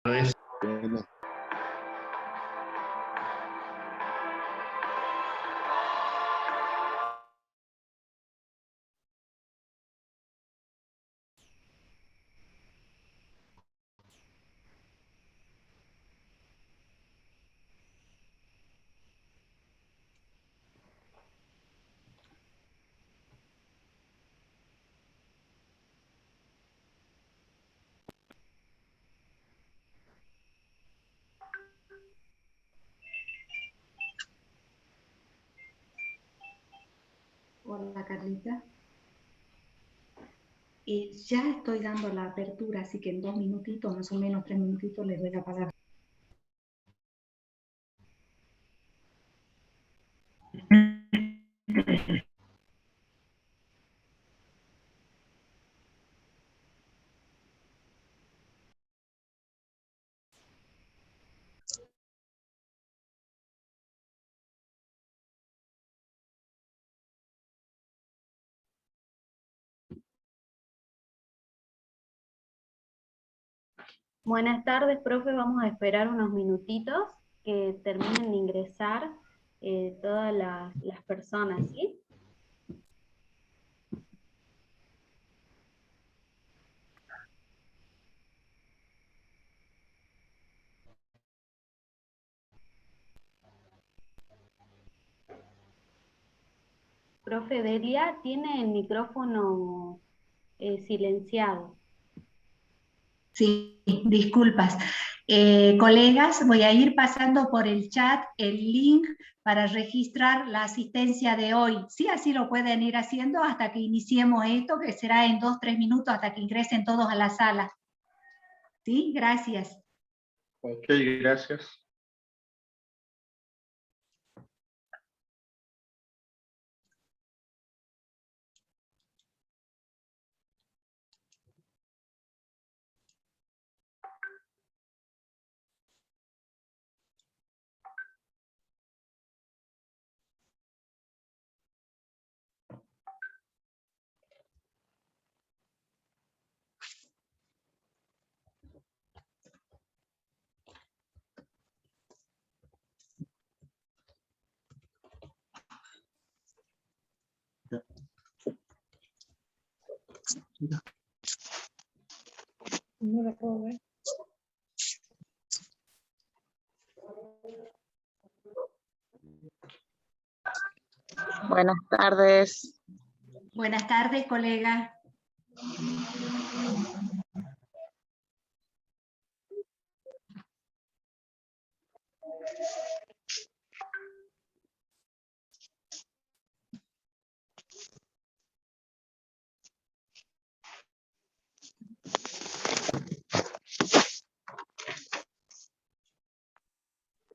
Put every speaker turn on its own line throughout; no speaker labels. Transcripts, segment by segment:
vez.
Hola Carlita. Ya estoy dando la apertura, así que en 2 minutitos, más o menos 3 minutitos, les doy la palabra.
Buenas tardes, profe. Vamos a esperar unos minutitos que terminen de ingresar todas las personas, ¿sí? Profe Delia, tiene el micrófono silenciado.
Sí, disculpas. Colegas, voy a ir pasando por el chat el link para registrar la asistencia de hoy. Sí, así lo pueden ir haciendo hasta que iniciemos esto, que será en 2, 3 minutos, hasta que ingresen todos a la sala. Sí, gracias.
Ok, gracias.
No la puedo ver. Buenas tardes.
Buenas tardes, colega.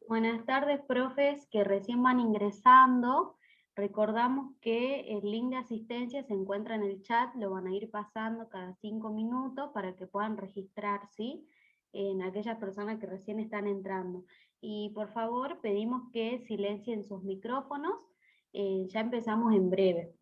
Buenas tardes, profes que recién van ingresando. Recordamos que el link de asistencia se encuentra en el chat, lo van a ir pasando cada 5 minutos para que puedan registrar, ¿sí? En aquellas personas que recién están entrando. Y por favor, pedimos que silencien sus micrófonos. Ya empezamos en breve.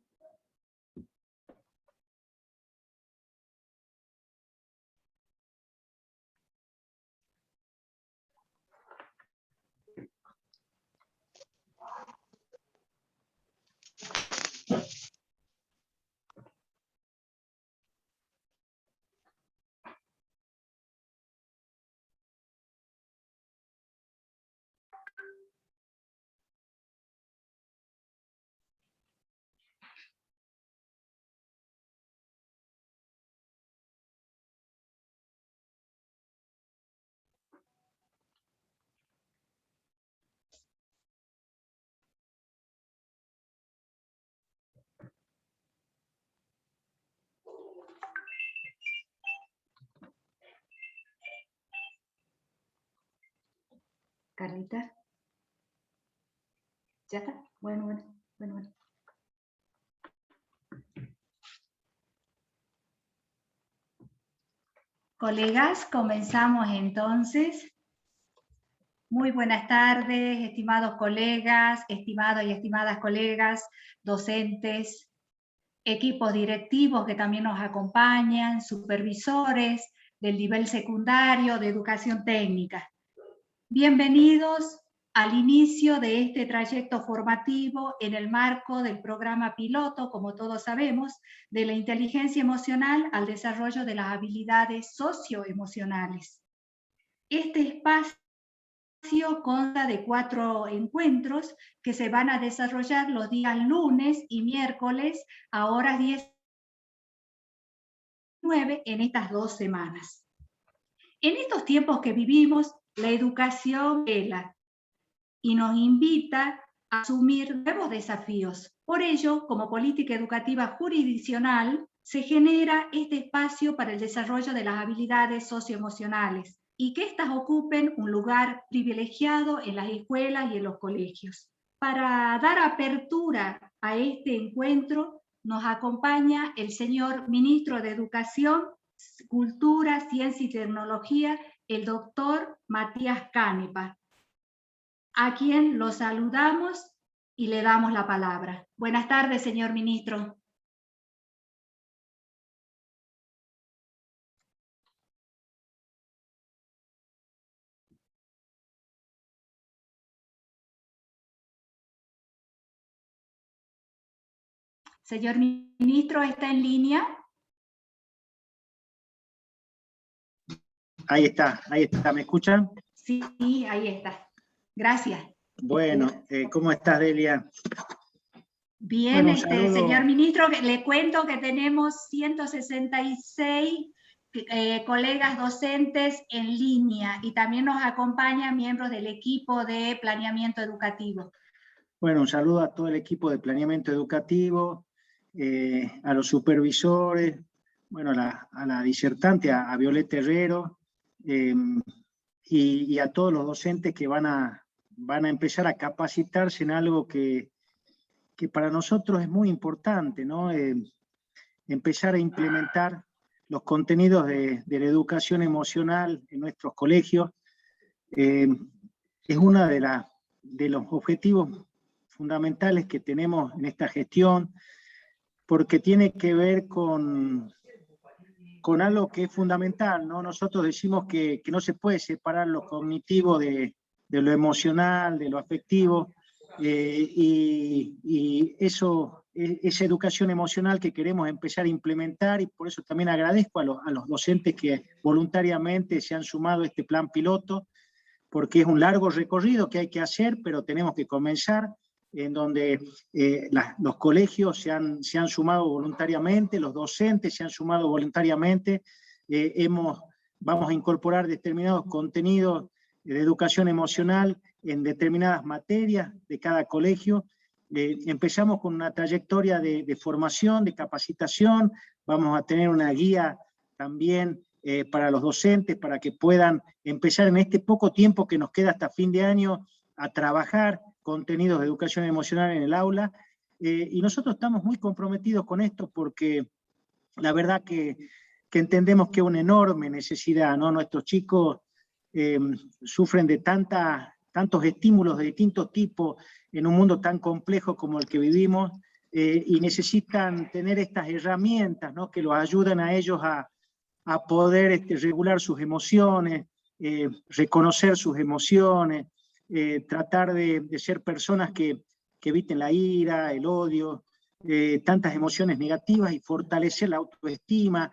Carlita. ¿Ya está? Bueno. Colegas, comenzamos entonces. Muy buenas tardes, estimados colegas, estimados y estimadas colegas, docentes, equipos directivos que también nos acompañan, supervisores, del nivel secundario, de educación técnica. Bienvenidos al inicio de este trayecto formativo en el marco del programa piloto, como todos sabemos, de la inteligencia emocional al desarrollo de las habilidades socioemocionales. Este espacio consta de 4 encuentros que se van a desarrollar los días lunes y miércoles a horas 19 en estas 2 semanas. En estos tiempos que vivimos, la educación vela y nos invita a asumir nuevos desafíos. Por ello, como política educativa jurisdiccional, se genera este espacio para el desarrollo de las habilidades socioemocionales y que éstas ocupen un lugar privilegiado en las escuelas y en los colegios. Para dar apertura a este encuentro, nos acompaña el señor Ministro de Educación, Cultura, Ciencia y Tecnología, el doctor Matías Canepa, a quien lo saludamos y le damos la palabra. Buenas tardes, señor Ministro. Señor Ministro, ¿está en línea?
Ahí está, ¿me escuchan?
Sí, ahí está. Gracias.
Bueno, ¿cómo estás, Delia?
Bien,
Bueno, saludo.
Señor Ministro, le cuento que tenemos 166 colegas docentes en línea y también nos acompañan miembros del equipo de planeamiento educativo.
Bueno, un saludo a todo el equipo de planeamiento educativo, a los supervisores, bueno, a la disertante, a Violeta Herrero, y a todos los docentes que van a empezar a capacitarse en algo que para nosotros es muy importante, ¿no? Empezar a implementar los contenidos de la educación emocional en nuestros colegios. Es uno de los objetivos fundamentales que tenemos en esta gestión, porque tiene que ver con algo que es fundamental, ¿no? Nosotros decimos que no se puede separar lo cognitivo de lo emocional, de lo afectivo, y esa educación emocional que queremos empezar a implementar, y por eso también agradezco a los docentes que voluntariamente se han sumado a este plan piloto, porque es un largo recorrido que hay que hacer, pero tenemos que comenzar, en donde los colegios se han sumado voluntariamente, los docentes se han sumado voluntariamente, vamos a incorporar determinados contenidos de educación emocional en determinadas materias de cada colegio. Empezamos con una trayectoria de formación, de capacitación, vamos a tener una guía también para los docentes, para que puedan empezar en este poco tiempo que nos queda hasta fin de año a trabajar contenidos de educación emocional en el aula, y nosotros estamos muy comprometidos con esto porque la verdad que entendemos que es una enorme necesidad, ¿no? Nuestros chicos sufren de tantos estímulos de distintos tipos en un mundo tan complejo como el que vivimos, y necesitan tener estas herramientas, ¿no? Que los ayudan a ellos a poder regular sus emociones, reconocer sus emociones, tratar de ser personas que eviten la ira, el odio, tantas emociones negativas, y fortalecer la autoestima,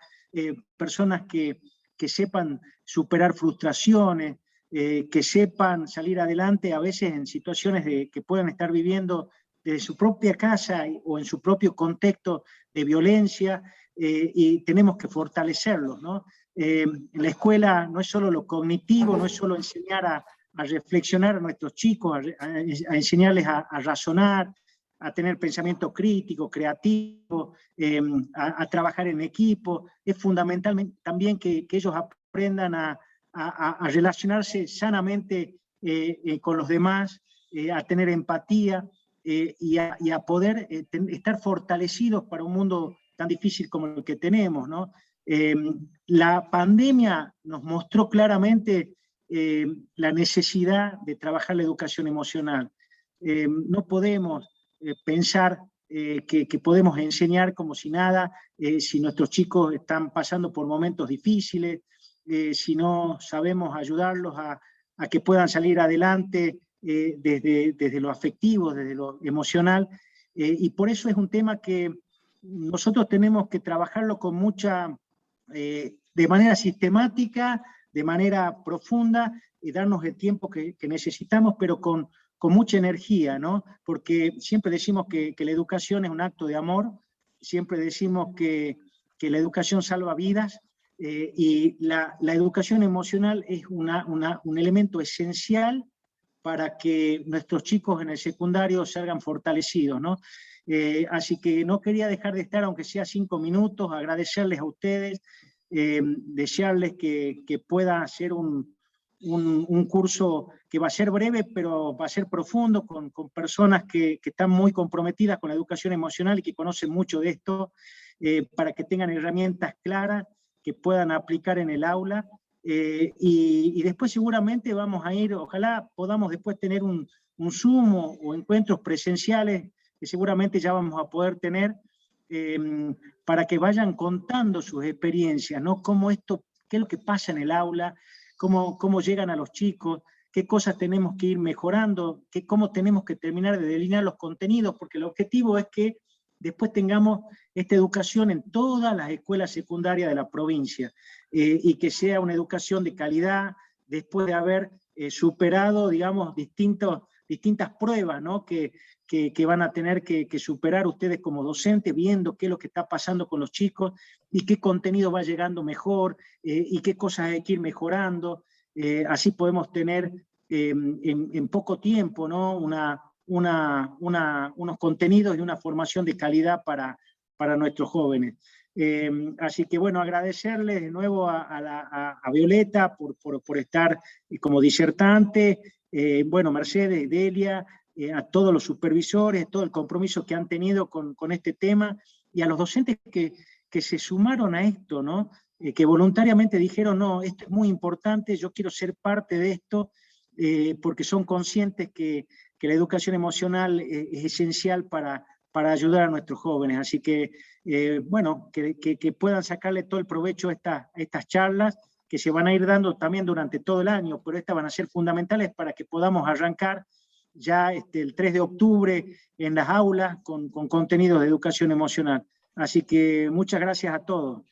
personas que sepan superar frustraciones, que sepan salir adelante a veces en situaciones que puedan estar viviendo desde su propia casa o en su propio contexto de violencia, y tenemos que fortalecerlos, ¿no? En la escuela no es solo lo cognitivo, no es solo enseñar a reflexionar a nuestros chicos, a enseñarles a razonar, a tener pensamiento crítico, creativo, a trabajar en equipo. Es fundamental también que ellos aprendan a relacionarse sanamente con los demás, a tener empatía, y a poder estar fortalecidos para un mundo tan difícil como el que tenemos, ¿no? La pandemia nos mostró claramente la necesidad de trabajar la educación emocional. No podemos pensar que podemos enseñar como si nada, si nuestros chicos están pasando por momentos difíciles. si no sabemos ayudarlos a que puedan salir adelante desde lo afectivo, desde lo emocional, y por eso es un tema que nosotros tenemos que trabajarlo con de manera sistemática, de manera profunda, y darnos el tiempo que necesitamos, pero con mucha energía, ¿no? Porque siempre decimos que la educación es un acto de amor, siempre decimos que la educación salva vidas, y la educación emocional es un elemento esencial para que nuestros chicos en el secundario salgan fortalecidos, ¿no? Así que no quería dejar de estar, aunque sea 5 minutos, agradecerles a ustedes, desearles que pueda ser un curso que va a ser breve, pero va a ser profundo, con personas que están muy comprometidas con la educación emocional y que conocen mucho de esto, para que tengan herramientas claras que puedan aplicar en el aula, y después seguramente vamos a ir, ojalá podamos después tener un Zoom o encuentros presenciales, que seguramente ya vamos a poder tener, para que vayan contando sus experiencias, ¿no? ¿Qué es lo que pasa en el aula? Cómo llegan a los chicos, qué cosas tenemos que ir mejorando, cómo tenemos que terminar de delinear los contenidos, porque el objetivo es que después tengamos esta educación en todas las escuelas secundarias de la provincia, y que sea una educación de calidad, después de haber superado, digamos, distintas pruebas, ¿no? que van a tener que superar ustedes como docentes, viendo qué es lo que está pasando con los chicos, y qué contenido va llegando mejor, y qué cosas hay que ir mejorando. Así podemos tener en poco tiempo, ¿no? unos contenidos y una formación de calidad para nuestros jóvenes. Así que bueno, agradecerles de nuevo a Violeta por estar como disertante, bueno, Mercedes, Delia, a todos los supervisores, todo el compromiso que han tenido con este tema, y a los docentes que se sumaron a esto, ¿no? Que voluntariamente dijeron, no, esto es muy importante, yo quiero ser parte de esto, porque son conscientes que la educación emocional es esencial para ayudar a nuestros jóvenes. Así que, bueno, que puedan sacarle todo el provecho a estas charlas, que se van a ir dando también durante todo el año, pero estas van a ser fundamentales para que podamos arrancar ya el 3 de octubre en las aulas con contenidos de educación emocional. Así que muchas gracias a todos.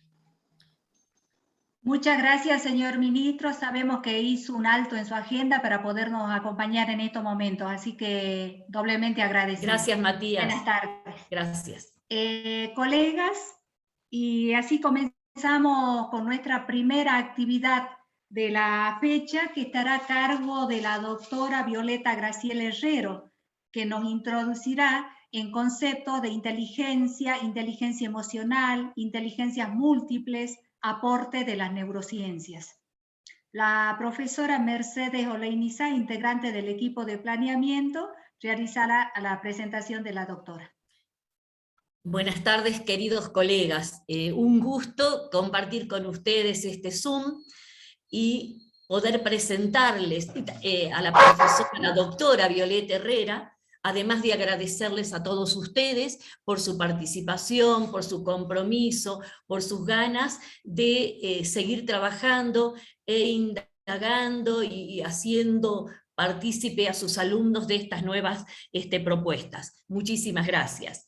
Muchas gracias, señor ministro. Sabemos que hizo un alto en su agenda para podernos acompañar en estos momentos, así que doblemente agradecido.
Gracias, Matías.
Buenas tardes.
Gracias.
Colegas, y así comenzamos con nuestra primera actividad de la fecha, que estará a cargo de la doctora Violeta Graciela Herrero, que nos introducirá en conceptos de inteligencia emocional, inteligencias múltiples, aporte de las neurociencias. La profesora Mercedes Oleiniza, integrante del equipo de planeamiento, realizará la presentación de la doctora.
Buenas tardes, queridos colegas. Un gusto compartir con ustedes este Zoom y poder presentarles a la profesora, la doctora Violeta Herrera, además de agradecerles a todos ustedes por su participación, por su compromiso, por sus ganas de seguir trabajando e indagando y haciendo partícipe a sus alumnos de estas nuevas propuestas. Muchísimas gracias.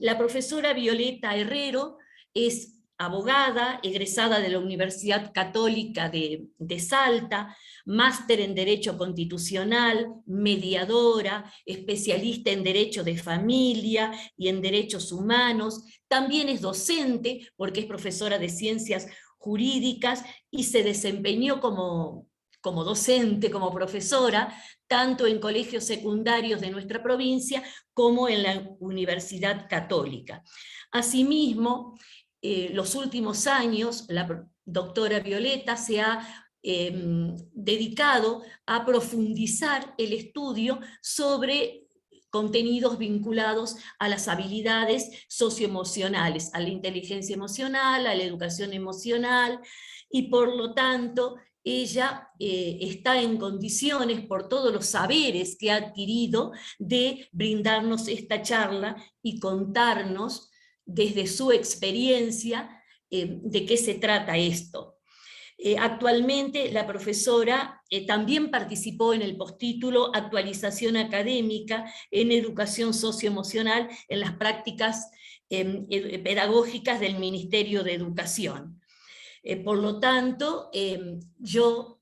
La profesora Violeta Herrero es abogada, egresada de la Universidad Católica de Salta, máster en Derecho Constitucional, mediadora, especialista en Derecho de Familia y en Derechos Humanos. También es docente, porque es profesora de Ciencias Jurídicas, y se desempeñó como docente, como profesora, tanto en colegios secundarios de nuestra provincia como en la Universidad Católica. Asimismo, los últimos años, la doctora Violeta se ha dedicado a profundizar el estudio sobre contenidos vinculados a las habilidades socioemocionales, a la inteligencia emocional, a la educación emocional, y por lo tanto ella está en condiciones, por todos los saberes que ha adquirido, de brindarnos esta charla y contarnos desde su experiencia de qué se trata esto. Actualmente la profesora también participó en el postítulo Actualización académica en educación socioemocional en las prácticas pedagógicas del Ministerio de Educación. Por lo tanto, yo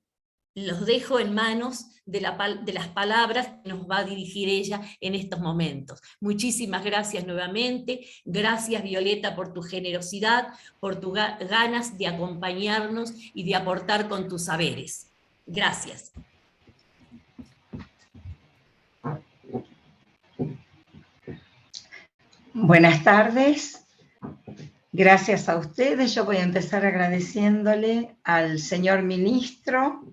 los dejo en manos de las palabras que nos va a dirigir ella en estos momentos. Muchísimas gracias nuevamente, gracias Violeta por tu generosidad, por tus ganas de acompañarnos y de aportar con tus saberes. Gracias.
Buenas tardes. Gracias a ustedes. Yo voy a empezar agradeciéndole al señor ministro,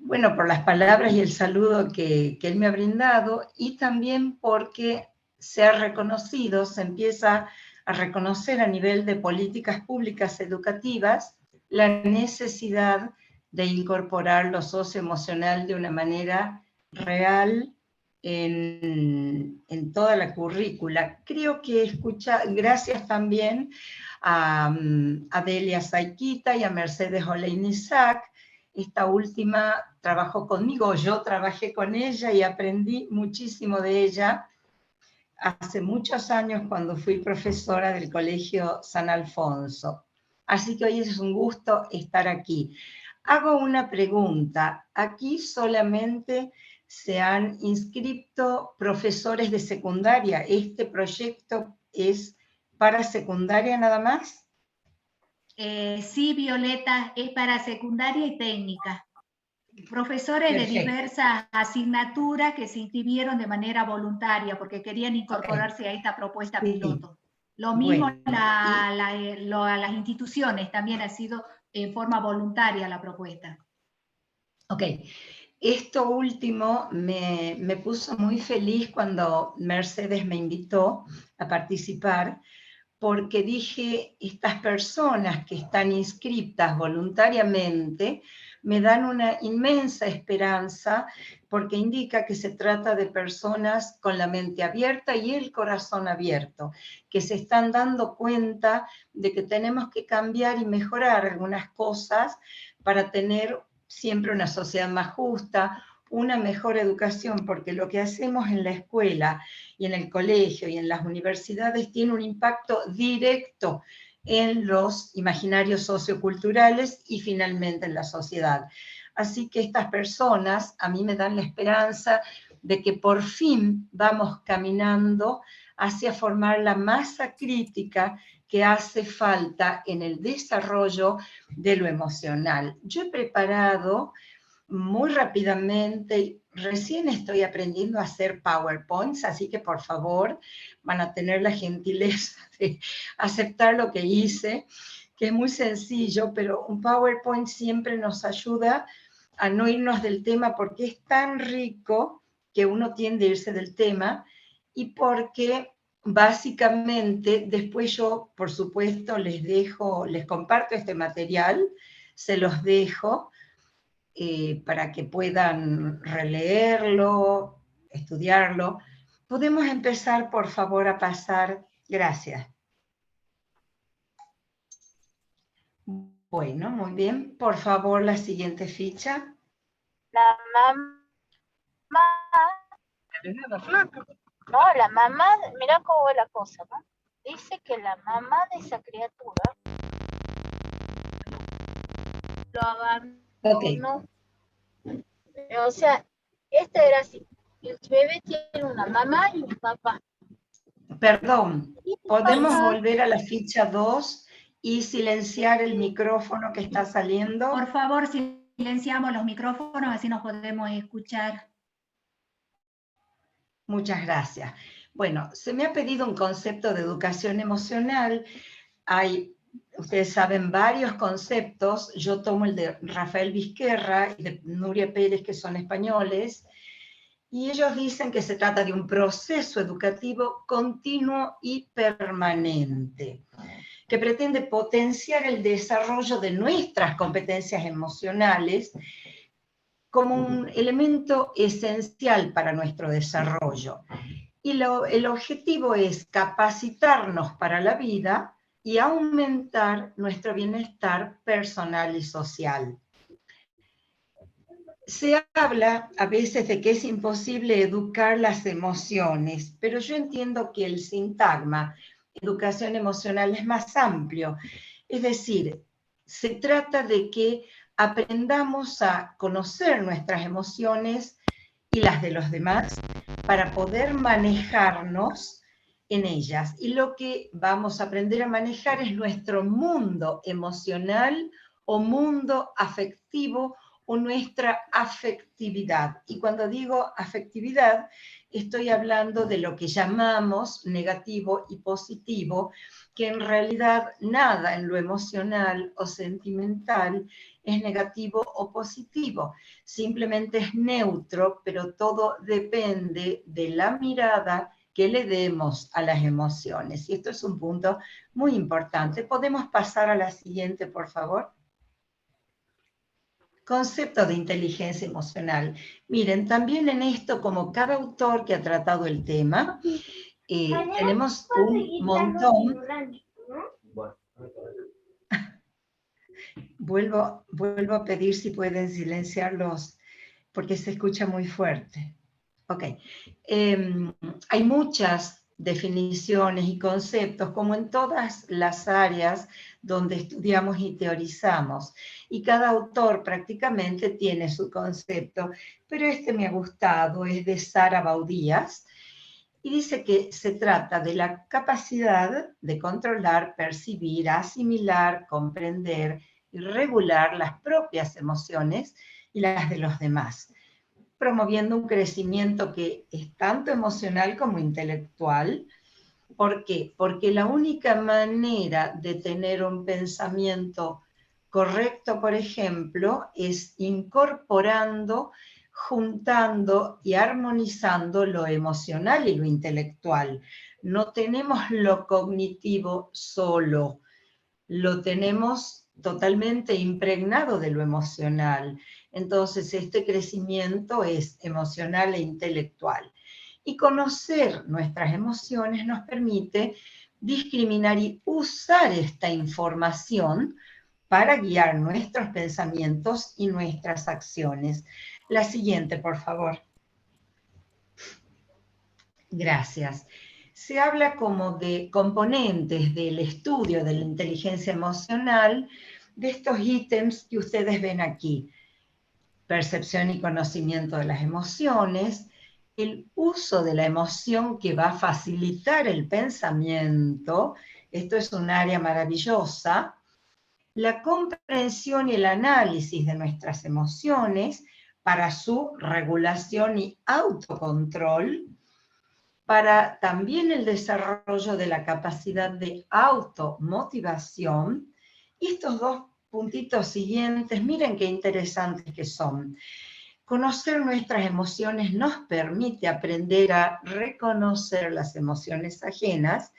bueno, por las palabras y el saludo que él me ha brindado, y también porque se ha reconocido, se empieza a reconocer a nivel de políticas públicas educativas la necesidad de incorporar lo socioemocional de una manera real en toda la currícula. Creo que gracias también a Delia Saiquita y a Mercedes Oleinizac. Esta última trabajó conmigo, yo trabajé con ella y aprendí muchísimo de ella hace muchos años cuando fui profesora del Colegio San Alfonso. Así que hoy es un gusto estar aquí. Hago una pregunta. Aquí solamente se han inscrito profesores de secundaria. ¿Este proyecto es para secundaria nada más?
Sí, Violeta, es para secundaria y técnica. Profesores
Perfecto.
de diversas asignaturas que se inscribieron de manera voluntaria porque querían incorporarse a esta propuesta piloto. Lo mismo
Bueno,
a las instituciones, también ha sido en forma voluntaria la propuesta.
Ok. Esto último me puso muy feliz cuando Mercedes me invitó a participar, porque dije, estas personas que están inscritas voluntariamente me dan una inmensa esperanza, porque indica que se trata de personas con la mente abierta y el corazón abierto, que se están dando cuenta de que tenemos que cambiar y mejorar algunas cosas para tener siempre una sociedad más justa, una mejor educación, porque lo que hacemos en la escuela y en el colegio y en las universidades tiene un impacto directo en los imaginarios socioculturales y finalmente en la sociedad. Así que estas personas a mí me dan la esperanza de que por fin vamos caminando hacia formar la masa crítica que hace falta en el desarrollo de lo emocional. Yo he preparado muy rápidamente, recién estoy aprendiendo a hacer PowerPoints, así que por favor van a tener la gentileza de aceptar lo que hice, que es muy sencillo, pero un PowerPoint siempre nos ayuda a no irnos del tema porque es tan rico que uno tiende a irse del tema y porque básicamente después yo, por supuesto, les comparto este material, se los dejo, para que puedan releerlo, estudiarlo. ¿Podemos empezar, por favor, a pasar? Gracias. Bueno, muy bien. Por favor, la siguiente ficha.
La mamá, no, la mamá, mira cómo va la cosa, ¿no? Dice que la mamá de esa criatura lo abandonó.
Ok.
O sea, esto era así. El bebé tiene una mamá y un papá.
Perdón, ¿podemos volver a la ficha 2 y silenciar el micrófono que está saliendo?
Por favor, silenciamos los micrófonos, así nos podemos escuchar.
Muchas gracias. Bueno, se me ha pedido un concepto de educación emocional. Hay, ustedes saben, varios conceptos. Yo tomo el de Rafael Vizquerra y de Nuria Pérez, que son españoles, y ellos dicen que se trata de un proceso educativo continuo y permanente, que pretende potenciar el desarrollo de nuestras competencias emocionales como un elemento esencial para nuestro desarrollo. Y el objetivo es capacitarnos para la vida y aumentar nuestro bienestar personal y social. Se habla a veces de que es imposible educar las emociones, pero yo entiendo que el sintagma educación emocional es más amplio. Es decir, se trata de que aprendamos a conocer nuestras emociones y las de los demás para poder manejarnos en ellas. Y lo que vamos a aprender a manejar es nuestro mundo emocional o mundo afectivo o nuestra afectividad. Y cuando digo afectividad, estoy hablando de lo que llamamos negativo y positivo, que en realidad nada en lo emocional o sentimental es negativo o positivo, simplemente es neutro, pero todo depende de la mirada que le demos a las emociones. Y esto es un punto muy importante. ¿Podemos pasar a la siguiente, por favor? Concepto de inteligencia emocional. Miren, también en esto, como cada autor que ha tratado el tema, tenemos un montón. Vuelvo a pedir si pueden silenciarlos, porque se escucha muy fuerte. Ok. Hay muchas definiciones y conceptos, como en todas las áreas donde estudiamos y teorizamos. Y cada autor prácticamente tiene su concepto, pero este me ha gustado, es de Sara Baudías, y dice que se trata de la capacidad de controlar, percibir, asimilar, comprender y regular las propias emociones y las de los demás, promoviendo un crecimiento que es tanto emocional como intelectual. ¿Por qué? Porque la única manera de tener un pensamiento correcto, por ejemplo, es incorporando, juntando y armonizando lo emocional y lo intelectual. No tenemos lo cognitivo solo, lo tenemos totalmente impregnado de lo emocional. Entonces, este crecimiento es emocional e intelectual. Y conocer nuestras emociones nos permite discriminar y usar esta información para guiar nuestros pensamientos y nuestras acciones. La siguiente, por favor. Gracias. Se habla como de componentes del estudio de la inteligencia emocional, de estos ítems que ustedes ven aquí. Percepción y conocimiento de las emociones, el uso de la emoción que va a facilitar el pensamiento, esto es un área maravillosa, la comprensión y el análisis de nuestras emociones para su regulación y autocontrol, para también el desarrollo de la capacidad de automotivación. Y estos dos puntitos siguientes, miren qué interesantes que son. Conocer nuestras emociones nos permite aprender a reconocer las emociones ajenas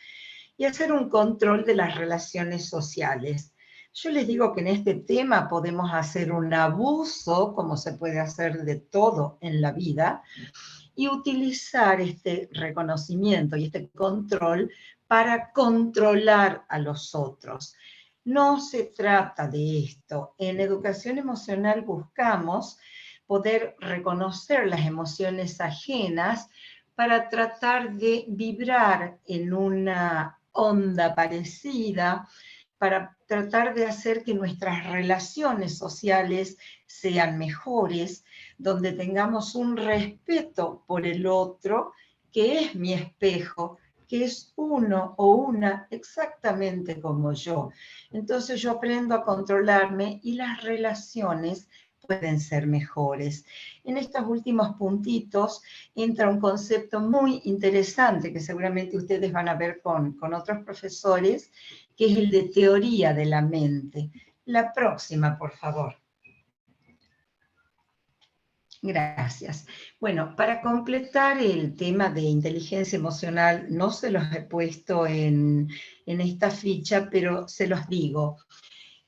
y hacer un control de las relaciones sociales. Yo les digo que en este tema podemos hacer un abuso, como se puede hacer de todo en la vida, y utilizar este reconocimiento y este control para controlar a los otros. No se trata de esto. En educación emocional buscamos poder reconocer las emociones ajenas para tratar de vibrar en una onda parecida, para tratar de hacer que nuestras relaciones sociales sean mejores, donde tengamos un respeto por el otro, que es mi espejo, que es uno o una exactamente como yo. Entonces yo aprendo a controlarme y las relaciones pueden ser mejores. En estos últimos puntitos entra un concepto muy interesante que seguramente ustedes van a ver con otros profesores, que es el de teoría de la mente. La próxima, por favor. Gracias. Bueno, para completar el tema de inteligencia emocional, no se los he puesto en esta ficha, pero se los digo.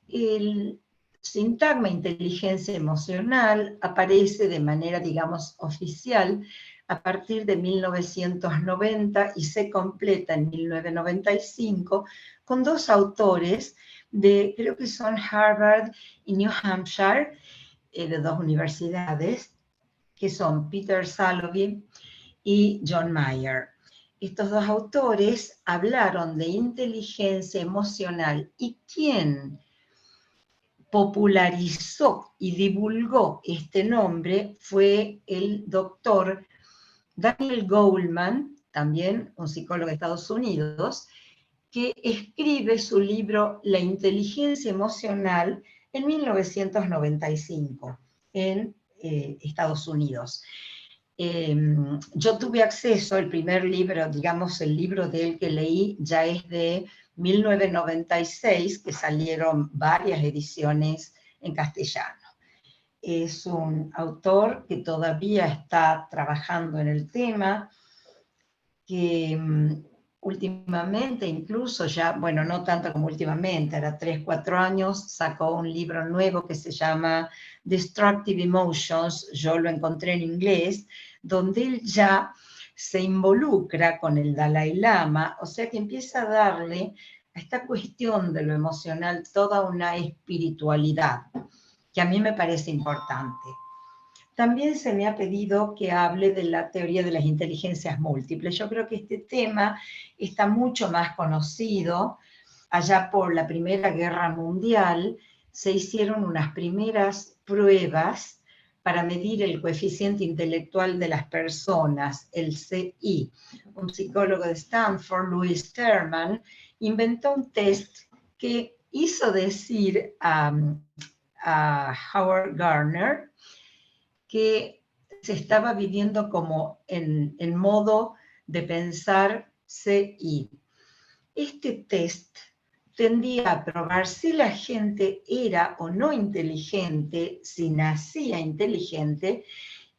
El sintagma inteligencia emocional aparece de manera, digamos, oficial a partir de 1990 y se completa en 1995 con dos autores creo que son Harvard y New Hampshire, de dos universidades, que son Peter Salovey y John Mayer. Estos dos autores hablaron de inteligencia emocional y quien popularizó y divulgó este nombre fue el doctor Daniel Goleman, también un psicólogo de Estados Unidos, que escribe su libro La inteligencia emocional en 1995 en Estados Unidos. Yo tuve acceso, el primer libro, digamos el libro de él que leí ya es de 1996, que salieron varias ediciones en castellano. Es un autor que todavía está trabajando en el tema, que últimamente incluso ya, bueno, no tanto como últimamente, era 3, 4 años, sacó un libro nuevo que se llama Destructive Emotions, yo lo encontré en inglés, donde él ya se involucra con el Dalai Lama, o sea que empieza a darle a esta cuestión de lo emocional toda una espiritualidad, que a mí me parece importante. También se me ha pedido que hable de la teoría de las inteligencias múltiples. Yo creo que este tema está mucho más conocido. Allá por la Primera Guerra Mundial se hicieron unas primeras pruebas para medir el coeficiente intelectual de las personas, el CI. Un psicólogo de Stanford, Louis Terman, inventó un test que hizo decir a Howard Gardner que se estaba viviendo como en modo de pensar CI. Este test tendía a probar si la gente era o no inteligente, si nacía inteligente,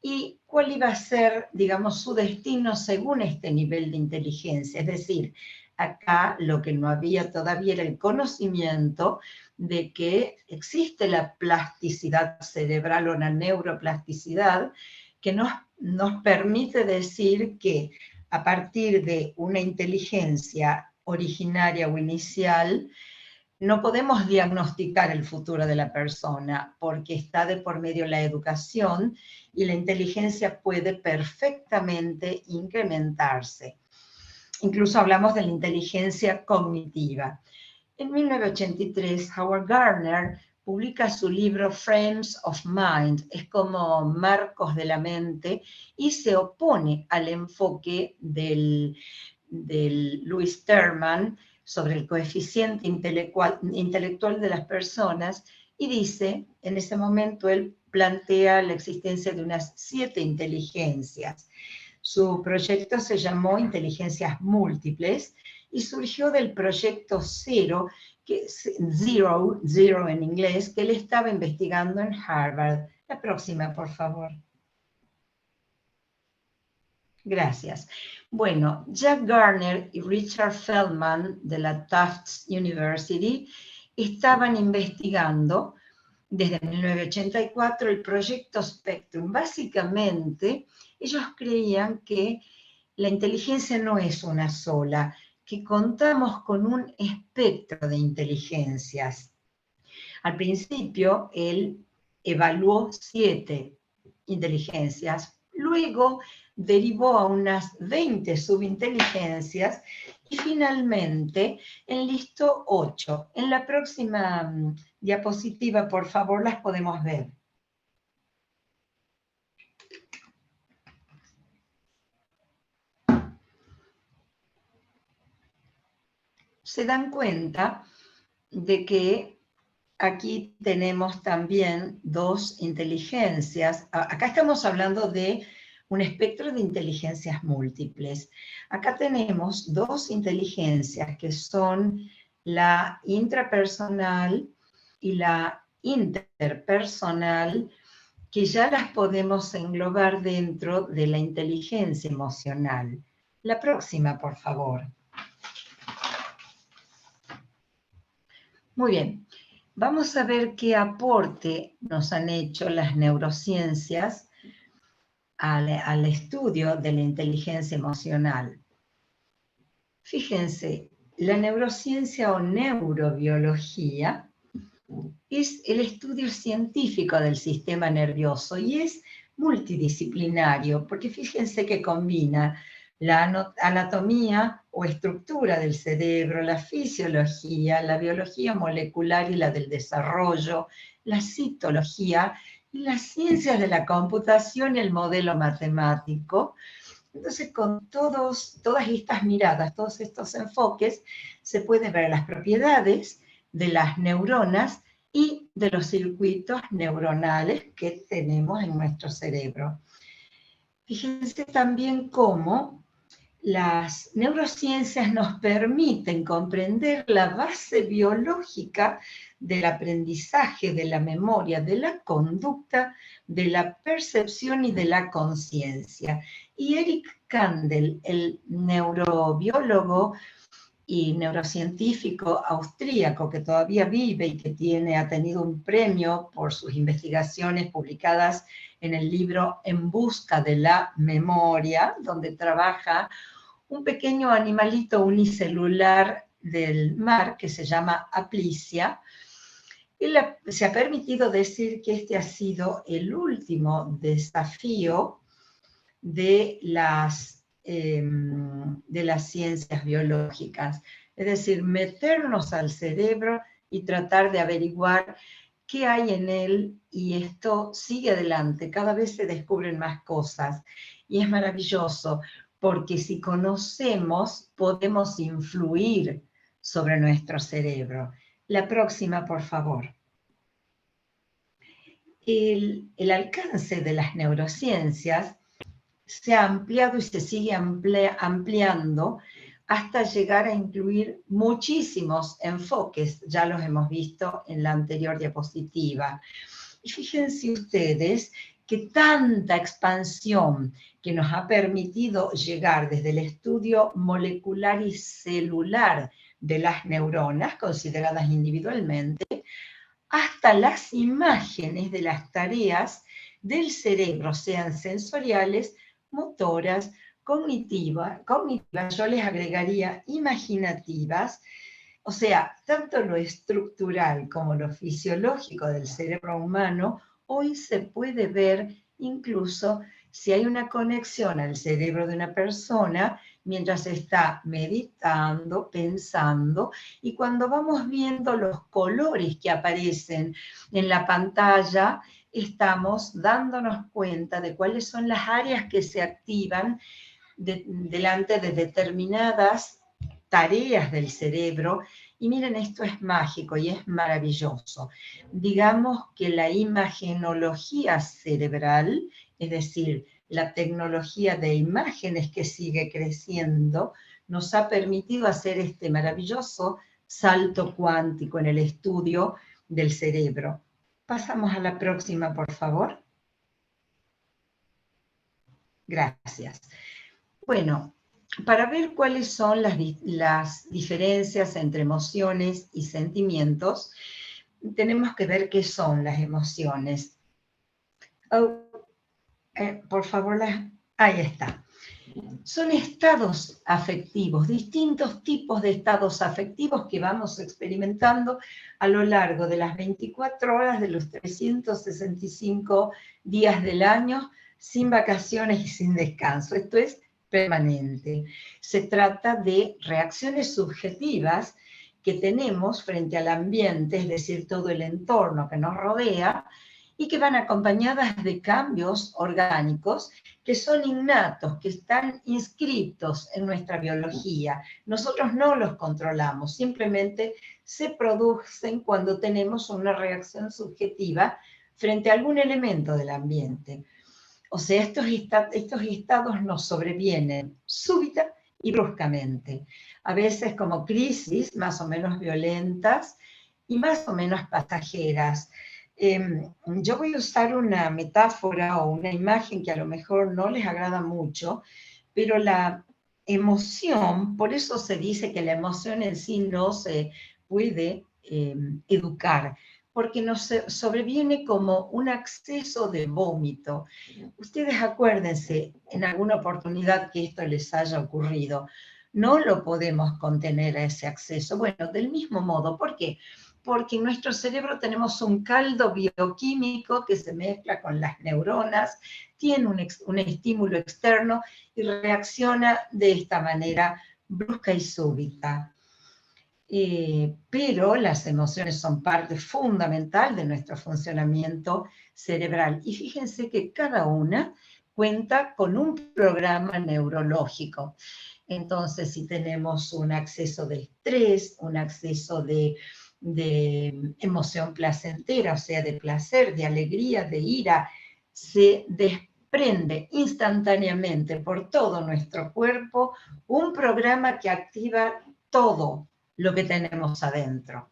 y cuál iba a ser, digamos, su destino según este nivel de inteligencia. Es decir, acá lo que no había todavía era el conocimiento de que existe la plasticidad cerebral o la neuroplasticidad que nos permite decir que a partir de una inteligencia originaria o inicial, no podemos diagnosticar el futuro de la persona porque está de por medio la educación y la inteligencia puede perfectamente incrementarse. Incluso hablamos de la inteligencia cognitiva. En 1983, Howard Gardner publica su libro Frames of Mind, es como marcos de la mente, y se opone al enfoque del Louis Terman sobre el coeficiente intelectual de las personas, y dice, en ese momento él plantea la existencia de unas 7 inteligencias. Su proyecto se llamó Inteligencias Múltiples y surgió del proyecto Zero en inglés, que él estaba investigando en Harvard. La próxima, por favor. Gracias. Bueno, Jack Garner y Richard Feldman de la Tufts University estaban investigando desde 1984 el proyecto Spectrum. Básicamente, ellos creían que la inteligencia no es una sola, que contamos con un espectro de inteligencias. Al principio, él evaluó 7 inteligencias, luego derivó a unas 20 subinteligencias y finalmente enlistó 8. En la próxima diapositiva, por favor, las podemos ver. Se dan cuenta de que aquí tenemos también 2 inteligencias. Acá estamos hablando de un espectro de inteligencias múltiples. Acá tenemos 2 inteligencias que son la intrapersonal y la interpersonal, que ya las podemos englobar dentro de la inteligencia emocional. La próxima, por favor. Muy bien. Vamos a ver qué aporte nos han hecho las neurociencias al estudio de la inteligencia emocional. Fíjense, la neurociencia o neurobiología es el estudio científico del sistema nervioso y es multidisciplinario, porque fíjense que combina la anatomía o estructura del cerebro, la fisiología, la biología molecular y la del desarrollo, la citología y las ciencias de la computación y el modelo matemático. Entonces, con todas estas miradas, todos estos enfoques, se puede ver las propiedades de las neuronas y de los circuitos neuronales que tenemos en nuestro cerebro. Fíjense también cómo las neurociencias nos permiten comprender la base biológica del aprendizaje, de la memoria, de la conducta, de la percepción y de la conciencia. Y Eric Kandel, el neurobiólogo y neurocientífico austríaco que todavía vive y que ha tenido un premio por sus investigaciones publicadas en el libro En busca de la memoria, donde trabaja un pequeño animalito unicelular del mar que se llama Aplicia. Él se ha permitido decir que este ha sido el último desafío de las ciencias biológicas. Es decir, meternos al cerebro y tratar de averiguar qué hay en él, y esto sigue adelante. Cada vez se descubren más cosas y es maravilloso, porque si conocemos, podemos influir sobre nuestro cerebro. La próxima, por favor. El alcance de las neurociencias se ha ampliado y se sigue ampliando hasta llegar a incluir muchísimos enfoques. Ya los hemos visto en la anterior diapositiva. Y fíjense ustedes que tanta expansión que nos ha permitido llegar desde el estudio molecular y celular de las neuronas, consideradas individualmente, hasta las imágenes de las tareas del cerebro, sean sensoriales, motoras, cognitivas, yo les agregaría imaginativas. O sea, tanto lo estructural como lo fisiológico del cerebro humano hoy se puede ver incluso si hay una conexión al cerebro de una persona mientras está meditando, pensando, y cuando vamos viendo los colores que aparecen en la pantalla, estamos dándonos cuenta de cuáles son las áreas que se activan delante de determinadas tareas del cerebro. Y miren, esto es mágico y es maravilloso. Digamos que la imagenología cerebral, es decir, la tecnología de imágenes que sigue creciendo, nos ha permitido hacer este maravilloso salto cuántico en el estudio del cerebro. Pasamos a la próxima, por favor. Gracias. Bueno, para ver cuáles son las diferencias entre emociones y sentimientos, tenemos que ver qué son las emociones. Por favor, ahí está. Son estados afectivos, distintos tipos de estados afectivos que vamos experimentando a lo largo de las 24 horas de los 365 días del año, sin vacaciones y sin descanso. Esto es permanente. Se trata de reacciones subjetivas que tenemos frente al ambiente, es decir, todo el entorno que nos rodea, y que van acompañadas de cambios orgánicos que son innatos, que están inscritos en nuestra biología. Nosotros no los controlamos, simplemente se producen cuando tenemos una reacción subjetiva frente a algún elemento del ambiente. O sea, estos estados nos sobrevienen súbita y bruscamente, a veces como crisis más o menos violentas y más o menos pasajeras. Yo voy a usar una metáfora o una imagen que a lo mejor no les agrada mucho, pero la emoción, por eso se dice que la emoción en sí no se puede educar, porque nos sobreviene como un acceso de vómito. Ustedes acuérdense en alguna oportunidad que esto les haya ocurrido. No lo podemos contener a ese acceso. Bueno, del mismo modo, ¿por qué? Porque en nuestro cerebro tenemos un caldo bioquímico que se mezcla con las neuronas, tiene un estímulo externo y reacciona de esta manera brusca y súbita. Pero las emociones son parte fundamental de nuestro funcionamiento cerebral. Y fíjense que cada una cuenta con un programa neurológico. Entonces, si tenemos un acceso de estrés, un acceso de emoción placentera, o sea, de placer, de alegría, de ira, se desprende instantáneamente por todo nuestro cuerpo un programa que activa todo lo que tenemos adentro.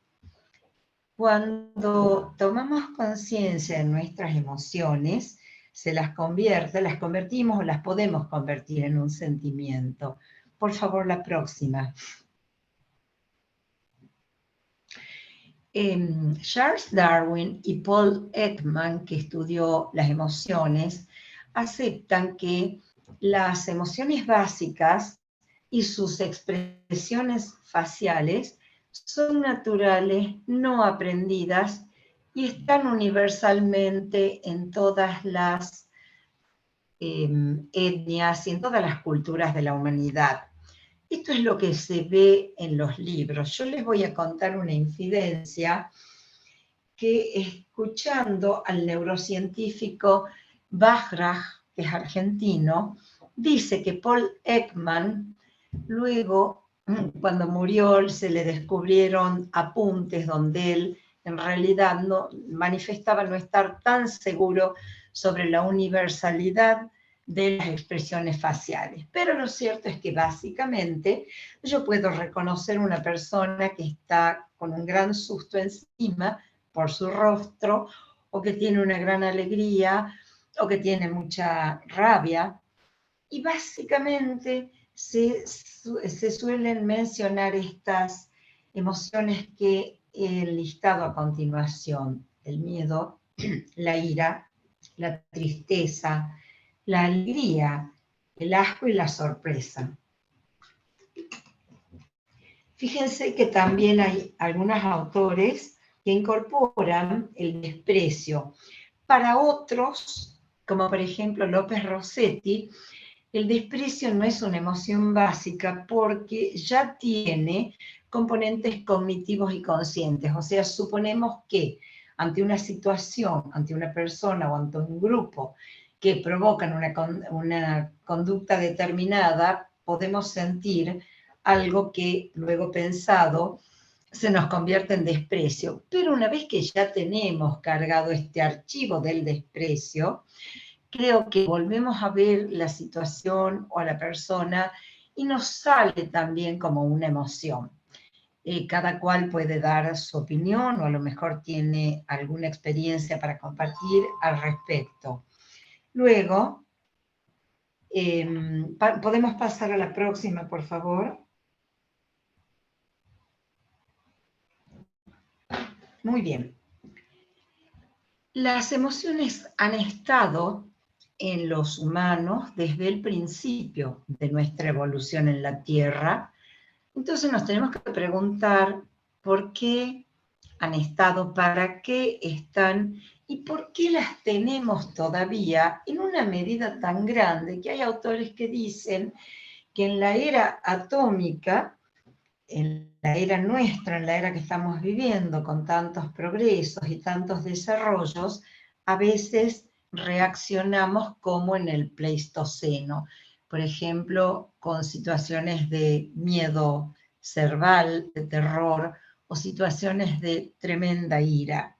Cuando tomamos conciencia de nuestras emociones, las convertimos o las podemos convertir en un sentimiento. Por favor, la próxima. Charles Darwin y Paul Ekman, que estudió las emociones, aceptan que las emociones básicas y sus expresiones faciales son naturales, no aprendidas, y están universalmente en todas las etnias y en todas las culturas de la humanidad. Esto es lo que se ve en los libros. Yo les voy a contar una infidencia que, escuchando al neurocientífico Bajraj, que es argentino, dice que Paul Ekman, luego, cuando murió, se le descubrieron apuntes donde él en realidad no manifestaba no estar tan seguro sobre la universalidad de las expresiones faciales. Pero lo cierto es que básicamente yo puedo reconocer una persona que está con un gran susto encima por su rostro, o que tiene una gran alegría, o que tiene mucha rabia, y básicamente se suelen mencionar estas emociones que he listado a continuación: el miedo, la ira, la tristeza, la alegría, el asco y la sorpresa. Fíjense que también hay algunos autores que incorporan el desprecio. Para otros, como por ejemplo López Rossetti, el desprecio no es una emoción básica porque ya tiene componentes cognitivos y conscientes. O sea, suponemos que ante una situación, ante una persona o ante un grupo que provocan una conducta determinada, podemos sentir algo que luego pensado se nos convierte en desprecio. Pero una vez que ya tenemos cargado este archivo del desprecio, creo que volvemos a ver la situación o a la persona y nos sale también como una emoción. Cada cual puede dar su opinión o a lo mejor tiene alguna experiencia para compartir al respecto. Luego, podemos pasar a la próxima, por favor. Muy bien. Las emociones han estado en los humanos desde el principio de nuestra evolución en la Tierra. Entonces nos tenemos que preguntar por qué han estado, para qué están y por qué las tenemos todavía en una medida tan grande que hay autores que dicen que en la era atómica, en la era nuestra, en la era que estamos viviendo con tantos progresos y tantos desarrollos, a veces reaccionamos como en el Pleistoceno. Por ejemplo, con situaciones de miedo cerval, de terror, o situaciones de tremenda ira,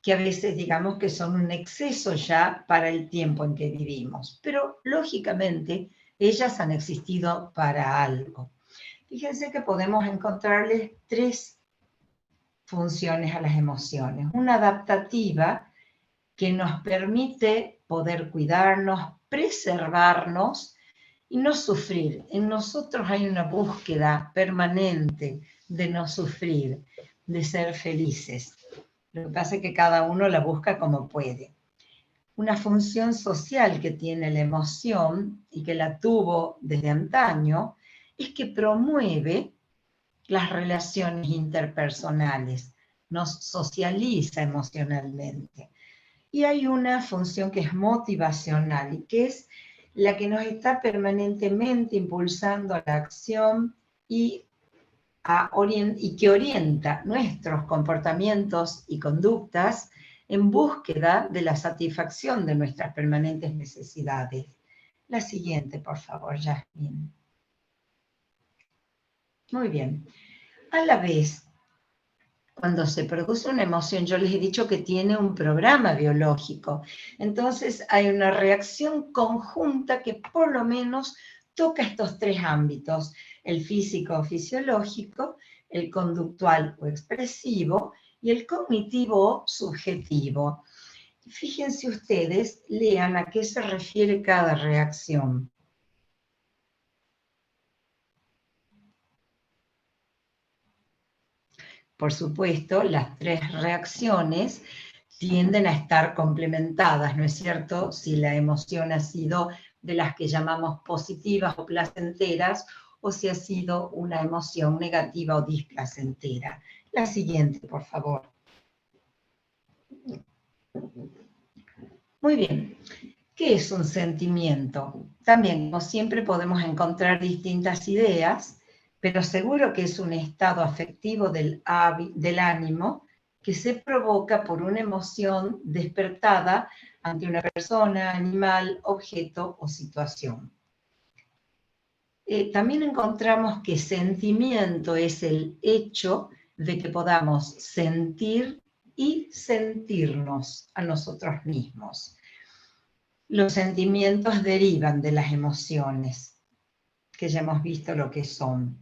que a veces digamos que son un exceso ya para el tiempo en que vivimos. Pero lógicamente ellas han existido para algo. Fíjense que podemos encontrarles tres funciones a las emociones. Una adaptativa, que nos permite poder cuidarnos, preservarnos y no sufrir. En nosotros hay una búsqueda permanente de no sufrir, de ser felices. Lo que pasa es que cada uno la busca como puede. Una función social que tiene la emoción y que la tuvo desde antaño es que promueve las relaciones interpersonales, nos socializa emocionalmente. Y hay una función que es motivacional y que es la que nos está permanentemente impulsando a la acción y que orienta nuestros comportamientos y conductas en búsqueda de la satisfacción de nuestras permanentes necesidades. La siguiente, por favor, Jasmine. Muy bien. A la vez, cuando se produce una emoción, yo les he dicho que tiene un programa biológico. Entonces hay una reacción conjunta que por lo menos toca estos tres ámbitos: el físico o fisiológico, el conductual o expresivo y el cognitivo o subjetivo. Fíjense ustedes, lean a qué se refiere cada reacción. Por supuesto, las tres reacciones tienden a estar complementadas, ¿no es cierto? Si la emoción ha sido de las que llamamos positivas o placenteras, o si ha sido una emoción negativa o displacentera. La siguiente, por favor. Muy bien. ¿Qué es un sentimiento? También, como siempre, podemos encontrar distintas ideas, pero seguro que es un estado afectivo del ánimo que se provoca por una emoción despertada ante una persona, animal, objeto o situación. También encontramos que sentimiento es el hecho de que podamos sentir y sentirnos a nosotros mismos. Los sentimientos derivan de las emociones, que ya hemos visto lo que son.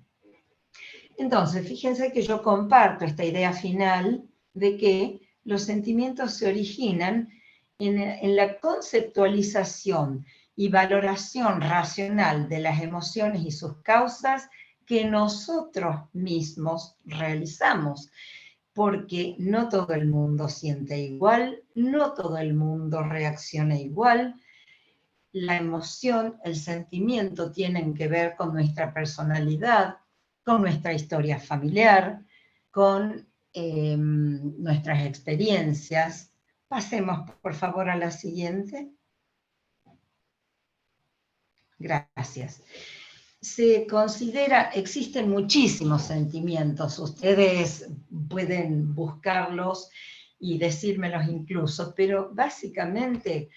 Entonces, fíjense que yo comparto esta idea final de que los sentimientos se originan en la conceptualización y valoración racional de las emociones y sus causas que nosotros mismos realizamos, porque no todo el mundo siente igual, no todo el mundo reacciona igual. La emoción, el sentimiento tienen que ver con nuestra personalidad, con nuestra historia familiar, con nuestras experiencias. Pasemos, por favor, a la siguiente. Gracias. Se considera, existen muchísimos sentimientos, ustedes pueden buscarlos y decírmelos incluso, pero básicamente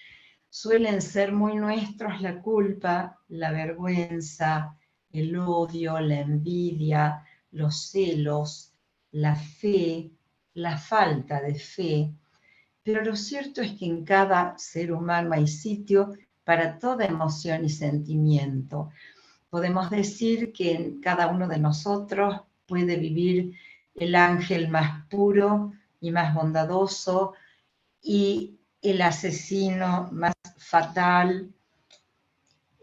suelen ser muy nuestros la culpa, la vergüenza, el odio, la envidia, los celos, la fe, la falta de fe. Pero lo cierto es que en cada ser humano hay sitio para toda emoción y sentimiento. Podemos decir que en cada uno de nosotros puede vivir el ángel más puro y más bondadoso y el asesino más fatal,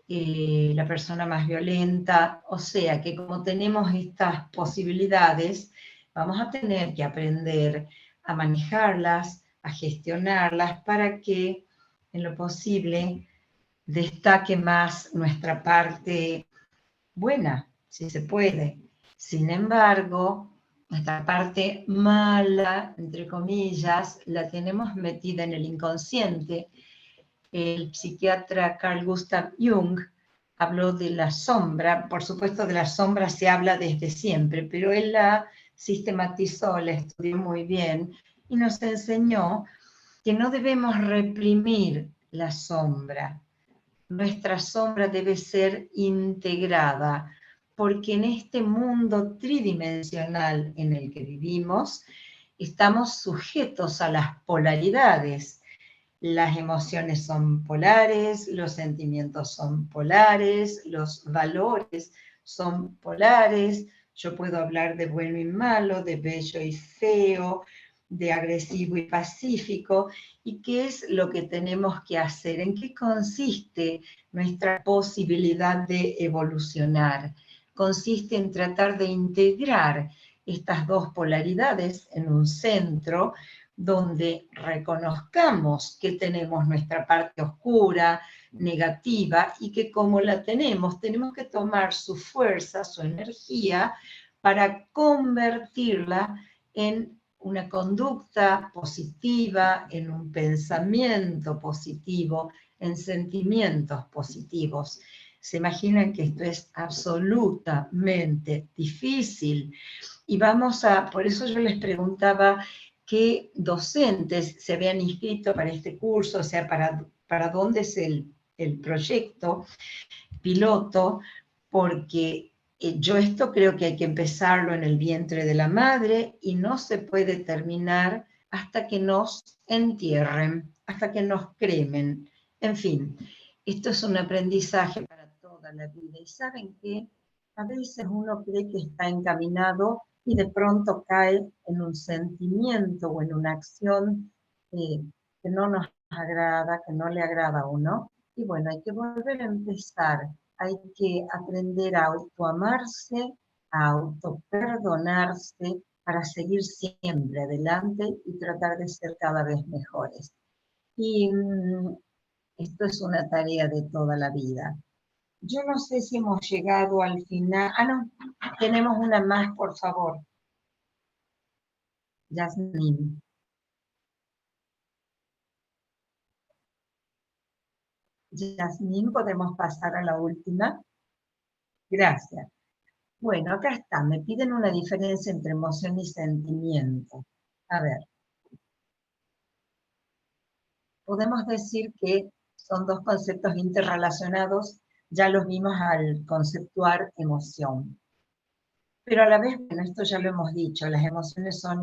la persona más violenta. O sea que como tenemos estas posibilidades, vamos a tener que aprender a manejarlas, a gestionarlas para que en lo posible destaque más nuestra parte buena, si se puede. Sin embargo, nuestra parte mala, entre comillas, la tenemos metida en el inconsciente. El psiquiatra Carl Gustav Jung habló de la sombra. Por supuesto, de la sombra se habla desde siempre, pero él la sistematizó, la estudió muy bien y nos enseñó que no debemos reprimir la sombra. Nuestra sombra debe ser integrada, porque en este mundo tridimensional en el que vivimos, estamos sujetos a las polaridades. Las emociones son polares, los sentimientos son polares, los valores son polares. Yo puedo hablar de bueno y malo, de bello y feo, de agresivo y pacífico. ¿Y qué es lo que tenemos que hacer? ¿En qué consiste nuestra posibilidad de evolucionar? Consiste en tratar de integrar estas dos polaridades en un centro, donde reconozcamos que tenemos nuestra parte oscura, negativa, y que como la tenemos que tomar su fuerza, su energía, para convertirla en una conducta positiva, en un pensamiento positivo, en sentimientos positivos. Se imaginan que esto es absolutamente difícil. Y por eso yo les preguntaba qué docentes se habían inscrito para este curso, o sea, para dónde es el proyecto piloto, porque yo esto creo que hay que empezarlo en el vientre de la madre y no se puede terminar hasta que nos entierren, hasta que nos cremen. En fin, esto es un aprendizaje para toda la vida. Y ¿saben qué? A veces uno cree que está encaminado y de pronto cae en un sentimiento o en una acción que no nos agrada, que no le agrada a uno. Y bueno, hay que volver a empezar. Hay que aprender a autoamarse, a autoperdonarse para seguir siempre adelante y tratar de ser cada vez mejores. Y esto es una tarea de toda la vida. Yo no sé si hemos llegado al final. No, tenemos una más, por favor. Yasmín. Yasmín, ¿podemos pasar a la última? Gracias. Bueno, acá está. Me piden una diferencia entre emoción y sentimiento. A ver. Podemos decir que son dos conceptos interrelacionados, ya los vimos al conceptuar emoción. Pero a la vez, bueno, esto ya lo hemos dicho, las emociones son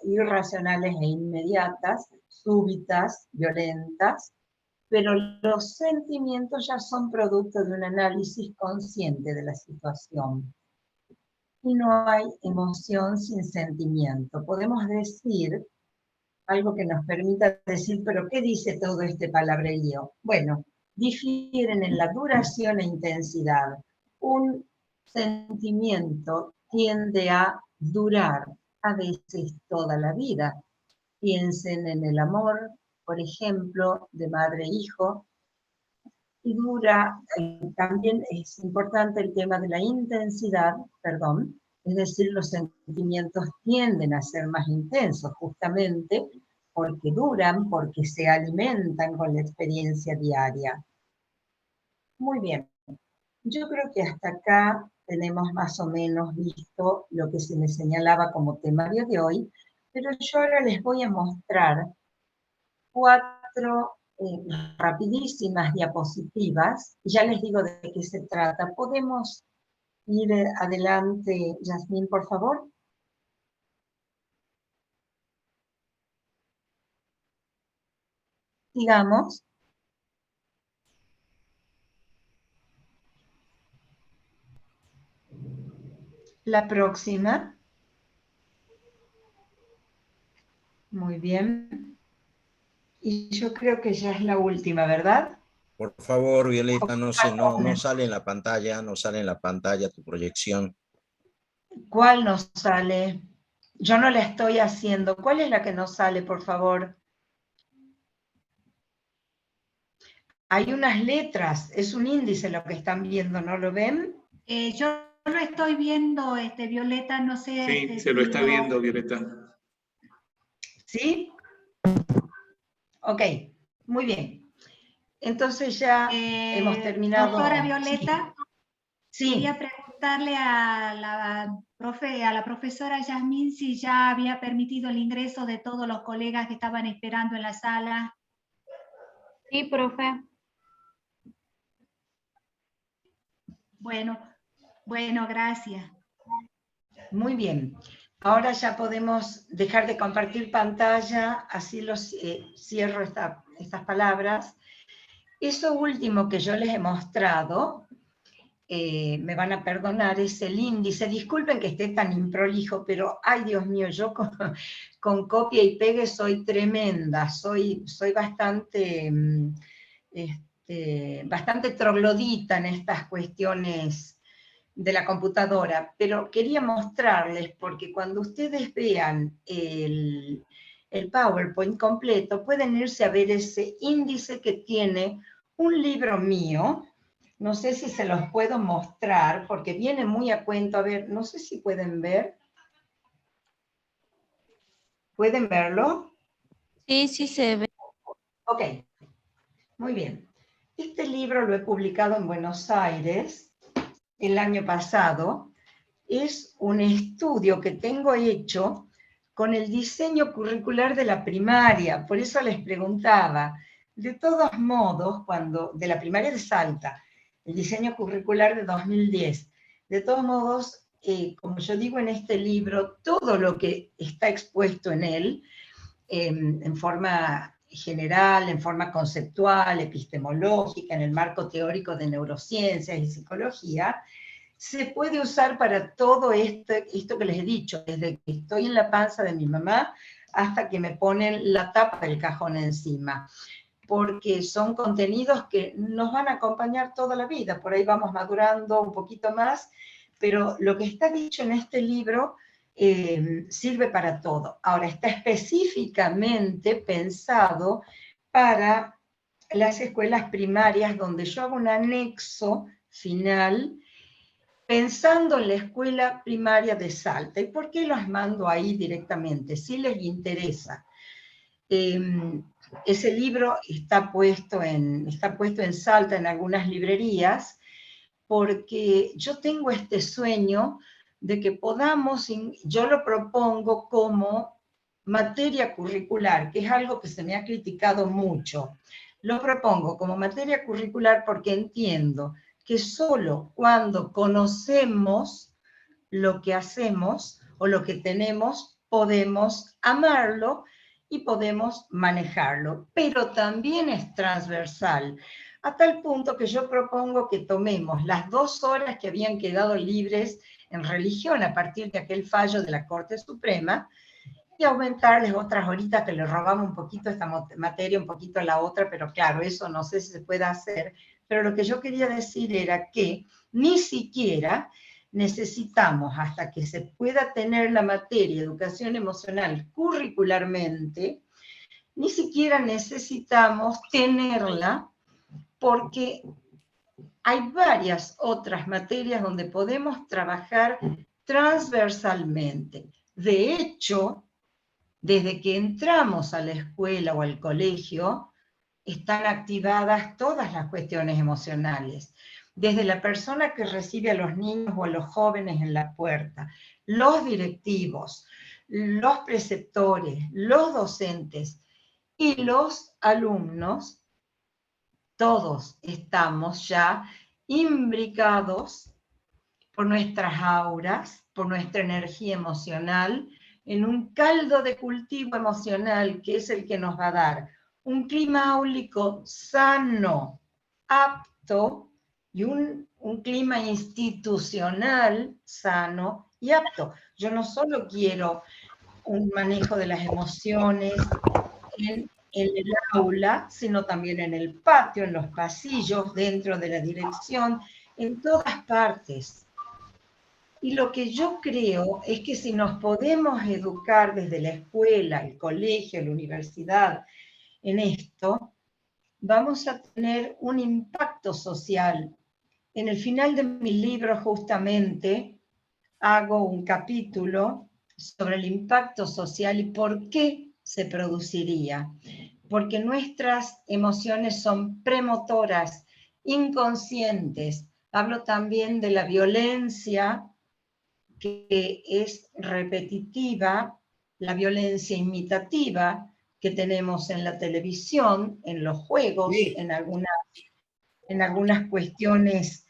irracionales e inmediatas, súbitas, violentas, pero los sentimientos ya son producto de un análisis consciente de la situación. Y no hay emoción sin sentimiento. Podemos decir algo que nos permita decir, pero ¿qué dice todo este palabrerío? Bueno, difieren en la duración e intensidad. Un sentimiento tiende a durar a veces toda la vida. Piensen en el amor, por ejemplo, de madre e hijo, y dura, también es importante el tema de la intensidad, es decir, los sentimientos tienden a ser más intensos justamente porque duran, porque se alimentan con la experiencia diaria. Muy bien, yo creo que hasta acá tenemos más o menos visto lo que se me señalaba como temario de hoy, pero yo ahora les voy a mostrar 4 rapidísimas diapositivas, y ya les digo de qué se trata. ¿Podemos ir adelante, Yasmín, por favor? Sigamos. La próxima. Muy bien. Y yo creo que ya es la última, ¿verdad?
Por favor, Violeta, no sale en la pantalla, no sale en la pantalla tu proyección.
¿Cuál nos sale? Yo no la estoy haciendo. ¿Cuál es la que nos sale, por favor? Hay unas letras, es un índice lo que están viendo, ¿no lo ven?
Yo lo estoy viendo, Violeta, no sé.
Sí, se lo está viendo, Violeta.
¿Sí? Ok, muy bien. Entonces ya hemos terminado.
Doctora Violeta,
sí.
Quería preguntarle a la profesora Yasmín si ya había permitido el ingreso de todos los colegas que estaban esperando en la sala.
Sí, profe.
Bueno, gracias.
Muy bien. Ahora ya podemos dejar de compartir pantalla, así cierro estas palabras. Eso último que yo les he mostrado, me van a perdonar, es el índice. Disculpen que esté tan improlijo, pero, ay Dios mío, yo con copia y pegue soy tremenda, soy bastante, bastante troglodita en estas cuestiones de la computadora, pero quería mostrarles, porque cuando ustedes vean el PowerPoint completo, pueden irse a ver ese índice que tiene un libro mío. No sé si se los puedo mostrar, porque viene muy a cuento. A ver, no sé si pueden ver. ¿Pueden verlo?
Sí, sí se ve.
Ok, muy bien. Este libro lo he publicado en Buenos Aires el año pasado. Es un estudio que tengo hecho con el diseño curricular de la primaria. Por eso les preguntaba, de todos modos, de la primaria de Salta, el diseño curricular de 2010, de todos modos, como yo digo en este libro, todo lo que está expuesto en él, en forma general, en forma conceptual, epistemológica, en el marco teórico de neurociencias y psicología, se puede usar para todo esto que les he dicho, desde que estoy en la panza de mi mamá hasta que me ponen la tapa del cajón encima, porque son contenidos que nos van a acompañar toda la vida. Por ahí vamos madurando un poquito más, pero lo que está dicho en este libro sirve para todo. Ahora, está específicamente pensado para las escuelas primarias, donde yo hago un anexo final pensando en la escuela primaria de Salta. ¿Y por qué los mando ahí directamente? Si les interesa. Ese libro está puesto en Salta en algunas librerías, porque yo tengo este sueño de que podamos, yo lo propongo como materia curricular, que es algo que se me ha criticado mucho. Lo propongo como materia curricular porque entiendo que solo cuando conocemos lo que hacemos o lo que tenemos, podemos amarlo y podemos manejarlo, pero también es transversal, a tal punto que yo propongo que tomemos las 2 horas que habían quedado libres en religión a partir de aquel fallo de la Corte Suprema, y aumentarles otras horitas, que le robamos un poquito esta materia, un poquito a la otra, pero claro, eso no sé si se puede hacer. Pero lo que yo quería decir era que ni siquiera necesitamos, hasta que se pueda tener la materia educación emocional curricularmente, ni siquiera necesitamos tenerla, porque hay varias otras materias donde podemos trabajar transversalmente. De hecho, desde que entramos a la escuela o al colegio, están activadas todas las cuestiones emocionales. Desde la persona que recibe a los niños o a los jóvenes en la puerta, los directivos, los preceptores, los docentes y los alumnos, todos estamos ya imbricados por nuestras auras, por nuestra energía emocional, en un caldo de cultivo emocional que es el que nos va a dar un clima áulico sano, apto, y un clima institucional sano y apto. Yo no solo quiero un manejo de las emociones en el aula, sino también en el patio, en los pasillos, dentro de la dirección, en todas partes. Y lo que yo creo es que si nos podemos educar desde la escuela, el colegio, la universidad, en esto, vamos a tener un impacto social. En el final de mi libro, justamente, hago un capítulo sobre el impacto social y por qué se produciría. Porque nuestras emociones son premotoras, inconscientes. Hablo también de la violencia, que es repetitiva, la violencia imitativa que tenemos en la televisión, en los juegos, sí, en algunas cuestiones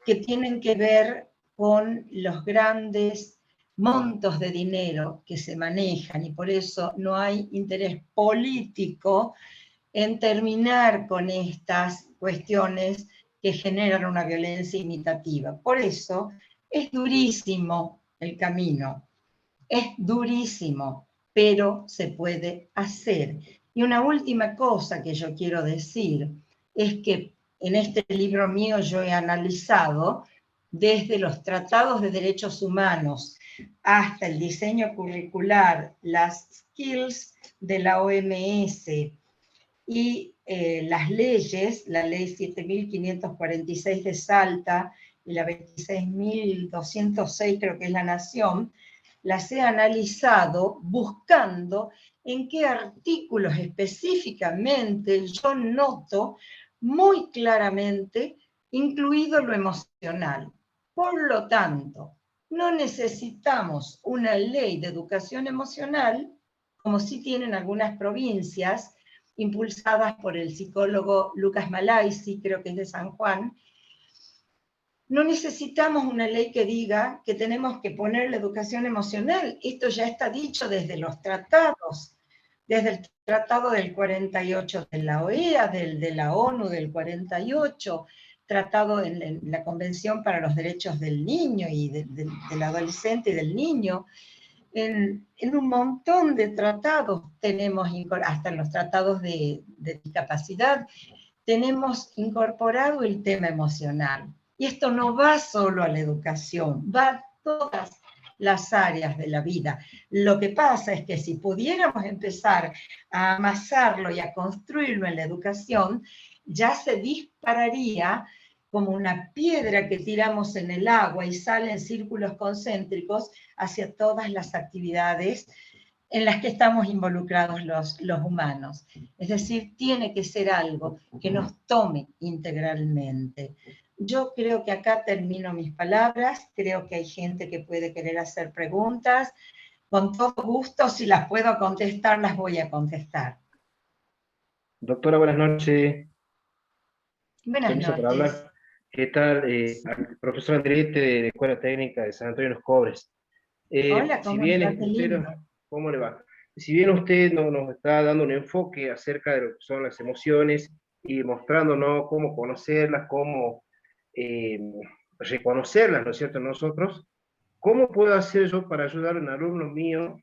que tienen que ver con los grandes montos de dinero que se manejan, y por eso no hay interés político en terminar con estas cuestiones que generan una violencia imitativa. Por eso es durísimo el camino, es durísimo, pero se puede hacer. Y una última cosa que yo quiero decir es que en este libro mío yo he analizado desde los tratados de derechos humanos hasta el diseño curricular, las skills de la OMS y las leyes, la ley 7.546 de Salta y la 26.206 creo que es la Nación, las he analizado buscando en qué artículos específicamente yo noto muy claramente incluido lo emocional. Por lo tanto, no necesitamos una ley de educación emocional, como sí tienen algunas provincias, impulsadas por el psicólogo Lucas Malaisi, creo que es de San Juan. No necesitamos una ley que diga que tenemos que poner la educación emocional. Esto ya está dicho desde los tratados, desde el tratado del 48 de la OEA, de la ONU del 48, tratado en la Convención para los Derechos del Niño y del Adolescente y del Niño. En un montón de tratados tenemos, hasta en los tratados de discapacidad, tenemos incorporado el tema emocional. Y esto no va solo a la educación, va a todas las áreas de la vida. Lo que pasa es que si pudiéramos empezar a amasarlo y a construirlo en la educación, ya se dispararía como una piedra que tiramos en el agua y sale en círculos concéntricos hacia todas las actividades en las que estamos involucrados los humanos. Es decir, tiene que ser algo que nos tome integralmente. Yo creo que acá termino mis palabras, creo que hay gente que puede querer hacer preguntas. Con todo gusto, si las puedo contestar, las voy a contestar.
Doctora, buenas noches.
Buenas
Permiso para
noches.
hablar. ¿Qué tal? Profesor Andretti de la Escuela Técnica de San Antonio de los Cobres.
Hola, ¿cómo le va? Qué lindo.
¿Cómo le va? Si bien usted nos está dando un enfoque acerca de lo que son las emociones y mostrándonos cómo conocerlas, cómo reconocerlas, ¿no es cierto?, nosotros, ¿cómo puedo hacer yo para ayudar a un alumno mío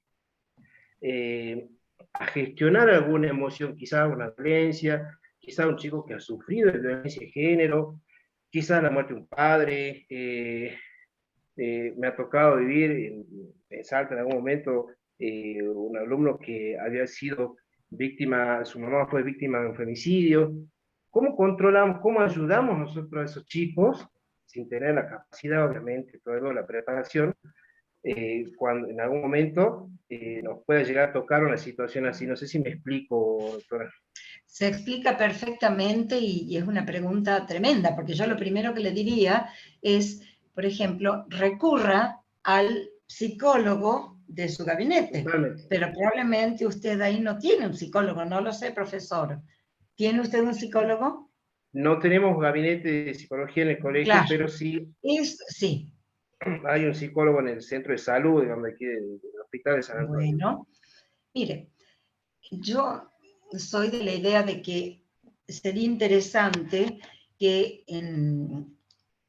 a gestionar alguna emoción, quizás una violencia, quizás un chico que ha sufrido de violencia de género, quizás la muerte de un padre? Me ha tocado vivir en Salta en algún momento un alumno que había sido víctima, su mamá fue víctima de un femicidio. ¿Cómo controlamos, cómo ayudamos nosotros a esos chicos, sin tener la capacidad, obviamente, toda la preparación, cuando en algún momento nos puede llegar a tocar una situación así? No sé si me explico, doctora.
Se explica perfectamente y es una pregunta tremenda, porque yo lo primero que le diría es, por ejemplo, recurra al psicólogo de su gabinete.
Totalmente.
Pero probablemente usted ahí no tiene un psicólogo, no lo sé, profesor. ¿Tiene usted un psicólogo?
No tenemos gabinete de psicología en el colegio,
Claro.
pero sí,
Sí.
hay un psicólogo en el centro de salud, digamos, aquí del hospital de San Antonio.
Bueno, mire, yo soy de la idea de que sería interesante que en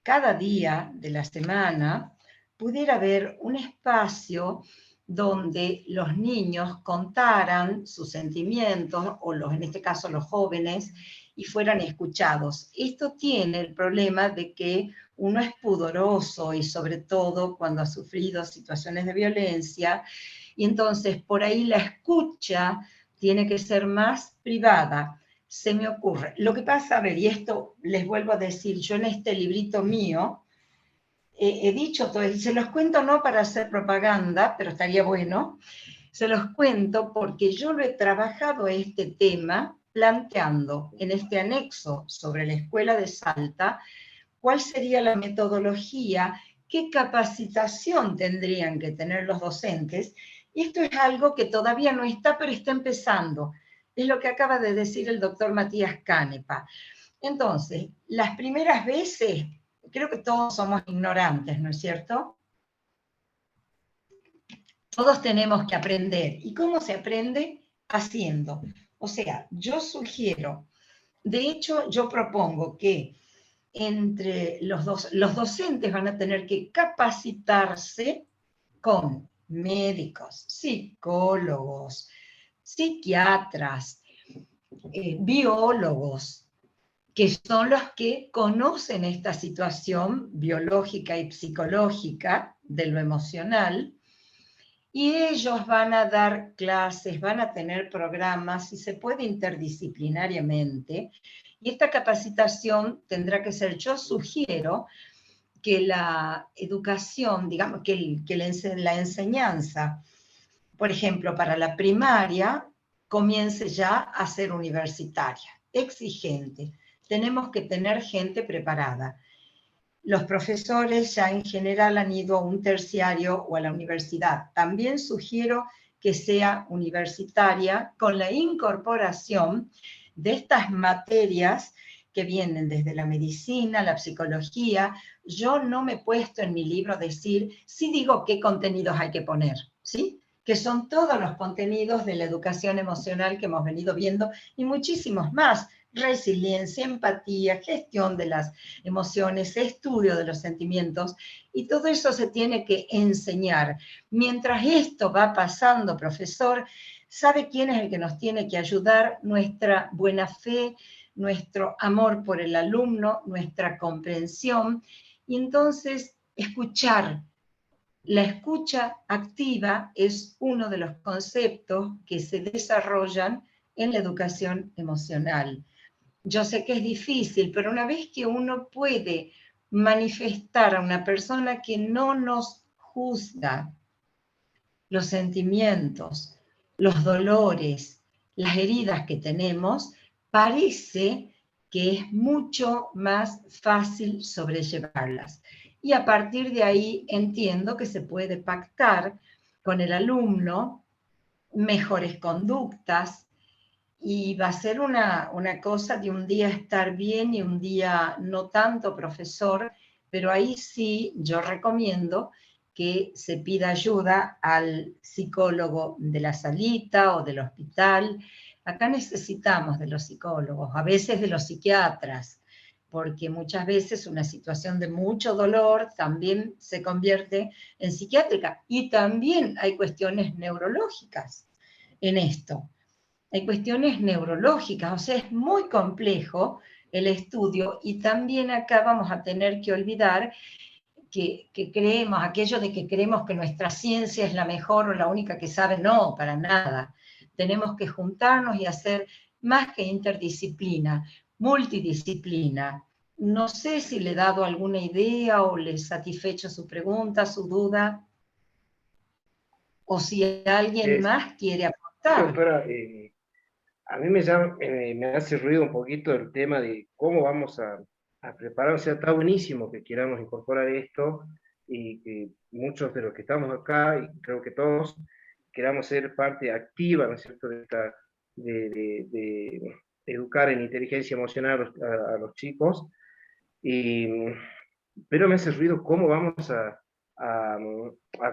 cada día de la semana pudiera haber un espacio donde los niños contaran sus sentimientos, o en este caso los jóvenes, y fueran escuchados. Esto tiene el problema de que uno es pudoroso, y sobre todo cuando ha sufrido situaciones de violencia, y entonces por ahí la escucha tiene que ser más privada. Se me ocurre. Lo que pasa, a ver, y esto les vuelvo a decir, yo en este librito mío he dicho todo, y se los cuento no para hacer propaganda, pero estaría bueno, se los cuento porque yo lo he trabajado este tema planteando en este anexo sobre la Escuela de Salta cuál sería la metodología, qué capacitación tendrían que tener los docentes, y esto es algo que todavía no está, pero está empezando. Es lo que acaba de decir el doctor Matías Canepa. Entonces, las primeras veces, creo que todos somos ignorantes, ¿no es cierto? Todos tenemos que aprender. ¿Y cómo se aprende? Haciendo. O sea, yo sugiero, de hecho, yo propongo que entre los docentes van a tener que capacitarse con médicos, psicólogos, psiquiatras, biólogos, que son los que conocen esta situación biológica y psicológica de lo emocional, y ellos van a dar clases, van a tener programas y se puede interdisciplinariamente. Y esta capacitación tendrá que ser, yo sugiero que la educación, digamos, que la enseñanza, por ejemplo, para la primaria, comience ya a ser universitaria, exigente. Tenemos que tener gente preparada. Los profesores ya en general han ido a un terciario o a la universidad. También sugiero que sea universitaria con la incorporación de estas materias que vienen desde la medicina, la psicología. Yo no me he puesto en mi libro a decir, sí digo qué contenidos hay que poner, ¿sí? Que son todos los contenidos de la educación emocional que hemos venido viendo y muchísimos más. Resiliencia, empatía, gestión de las emociones, estudio de los sentimientos, y todo eso se tiene que enseñar. Mientras esto va pasando, profesor, ¿sabe quién es el que nos tiene que ayudar? Nuestra buena fe, nuestro amor por el alumno, nuestra comprensión, y entonces escuchar. La escucha activa es uno de los conceptos que se desarrollan en la educación emocional. Yo sé que es difícil, pero una vez que uno puede manifestar a una persona que no nos juzga los sentimientos, los dolores, las heridas que tenemos, parece que es mucho más fácil sobrellevarlas. Y a partir de ahí entiendo que se puede pactar con el alumno mejores conductas, y va a ser una cosa de un día estar bien y un día no tanto, profesor, pero ahí sí yo recomiendo que se pida ayuda al psicólogo de la salita o del hospital. Acá necesitamos de los psicólogos, a veces de los psiquiatras, porque muchas veces una situación de mucho dolor también se convierte en psiquiátrica, y también hay cuestiones neurológicas en esto. Hay cuestiones neurológicas, o sea, es muy complejo el estudio, y también acá vamos a tener que olvidar que creemos, aquello de que creemos que nuestra ciencia es la mejor o la única que sabe, no, para nada. Tenemos que juntarnos y hacer más que interdisciplina, multidisciplina. No sé si le he dado alguna idea o le he satisfecho su pregunta, su duda, o si alguien más quiere aportar.
Doctora, a mí me hace ruido un poquito el tema de cómo vamos a preparar. O sea, está buenísimo que queramos incorporar esto y que muchos de los que estamos acá, y creo que todos, queramos ser parte activa, ¿no es cierto?, de educar en inteligencia emocional a los chicos, pero me hace ruido cómo vamos a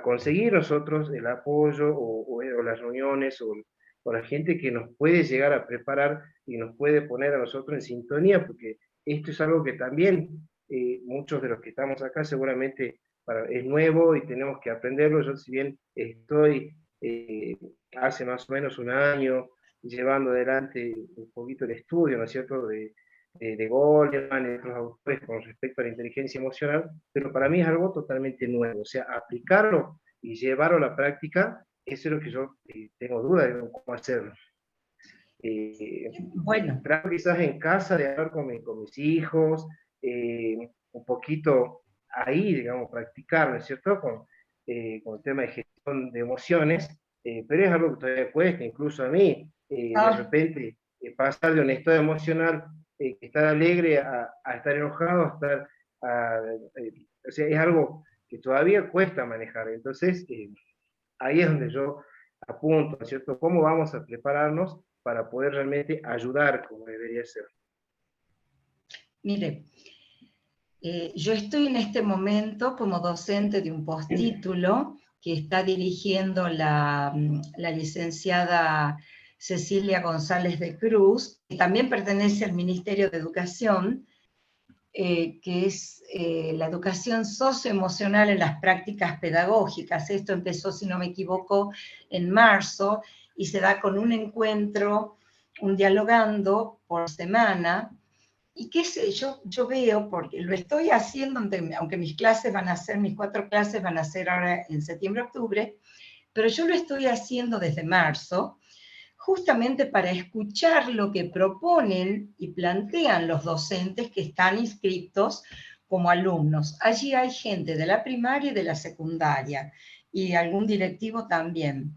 conseguir nosotros el apoyo o las reuniones o la gente que nos puede llegar a preparar y nos puede poner a nosotros en sintonía, porque esto es algo que también muchos de los que estamos acá seguramente es nuevo y tenemos que aprenderlo. Yo, si bien estoy hace más o menos un año llevando adelante un poquito el estudio, ¿no es cierto?, de Goleman y otros autores con respecto a la inteligencia emocional, pero para mí es algo totalmente nuevo. O sea, aplicarlo y llevarlo a la práctica, eso es lo que yo tengo duda de cómo hacerlo.
Bueno,
trato quizás en casa de hablar con mis hijos, un poquito ahí, digamos, practicar, ¿no es cierto?, con el tema de gestión de emociones, pero es algo que todavía cuesta, incluso a mí, de repente, pasar de un estado emocional, estar alegre a estar enojado, o sea, es algo que todavía cuesta manejar. Entonces, ahí es donde yo apunto, ¿no es cierto?, cómo vamos a prepararnos para poder realmente ayudar como debería ser.
Mire, yo estoy en este momento como docente de un postítulo que está dirigiendo la licenciada Cecilia González de Cruz, que también pertenece al Ministerio de Educación, que es la educación socioemocional en las prácticas pedagógicas. Esto empezó, si no me equivoco, en marzo, y se da con un encuentro, un dialogando por semana. Y qué sé, yo veo, porque lo estoy haciendo, aunque mis 4 clases van a ser ahora en septiembre-octubre, pero yo lo estoy haciendo desde marzo, justamente para escuchar lo que proponen y plantean los docentes que están inscritos como alumnos. Allí hay gente de la primaria y de la secundaria, y algún directivo también.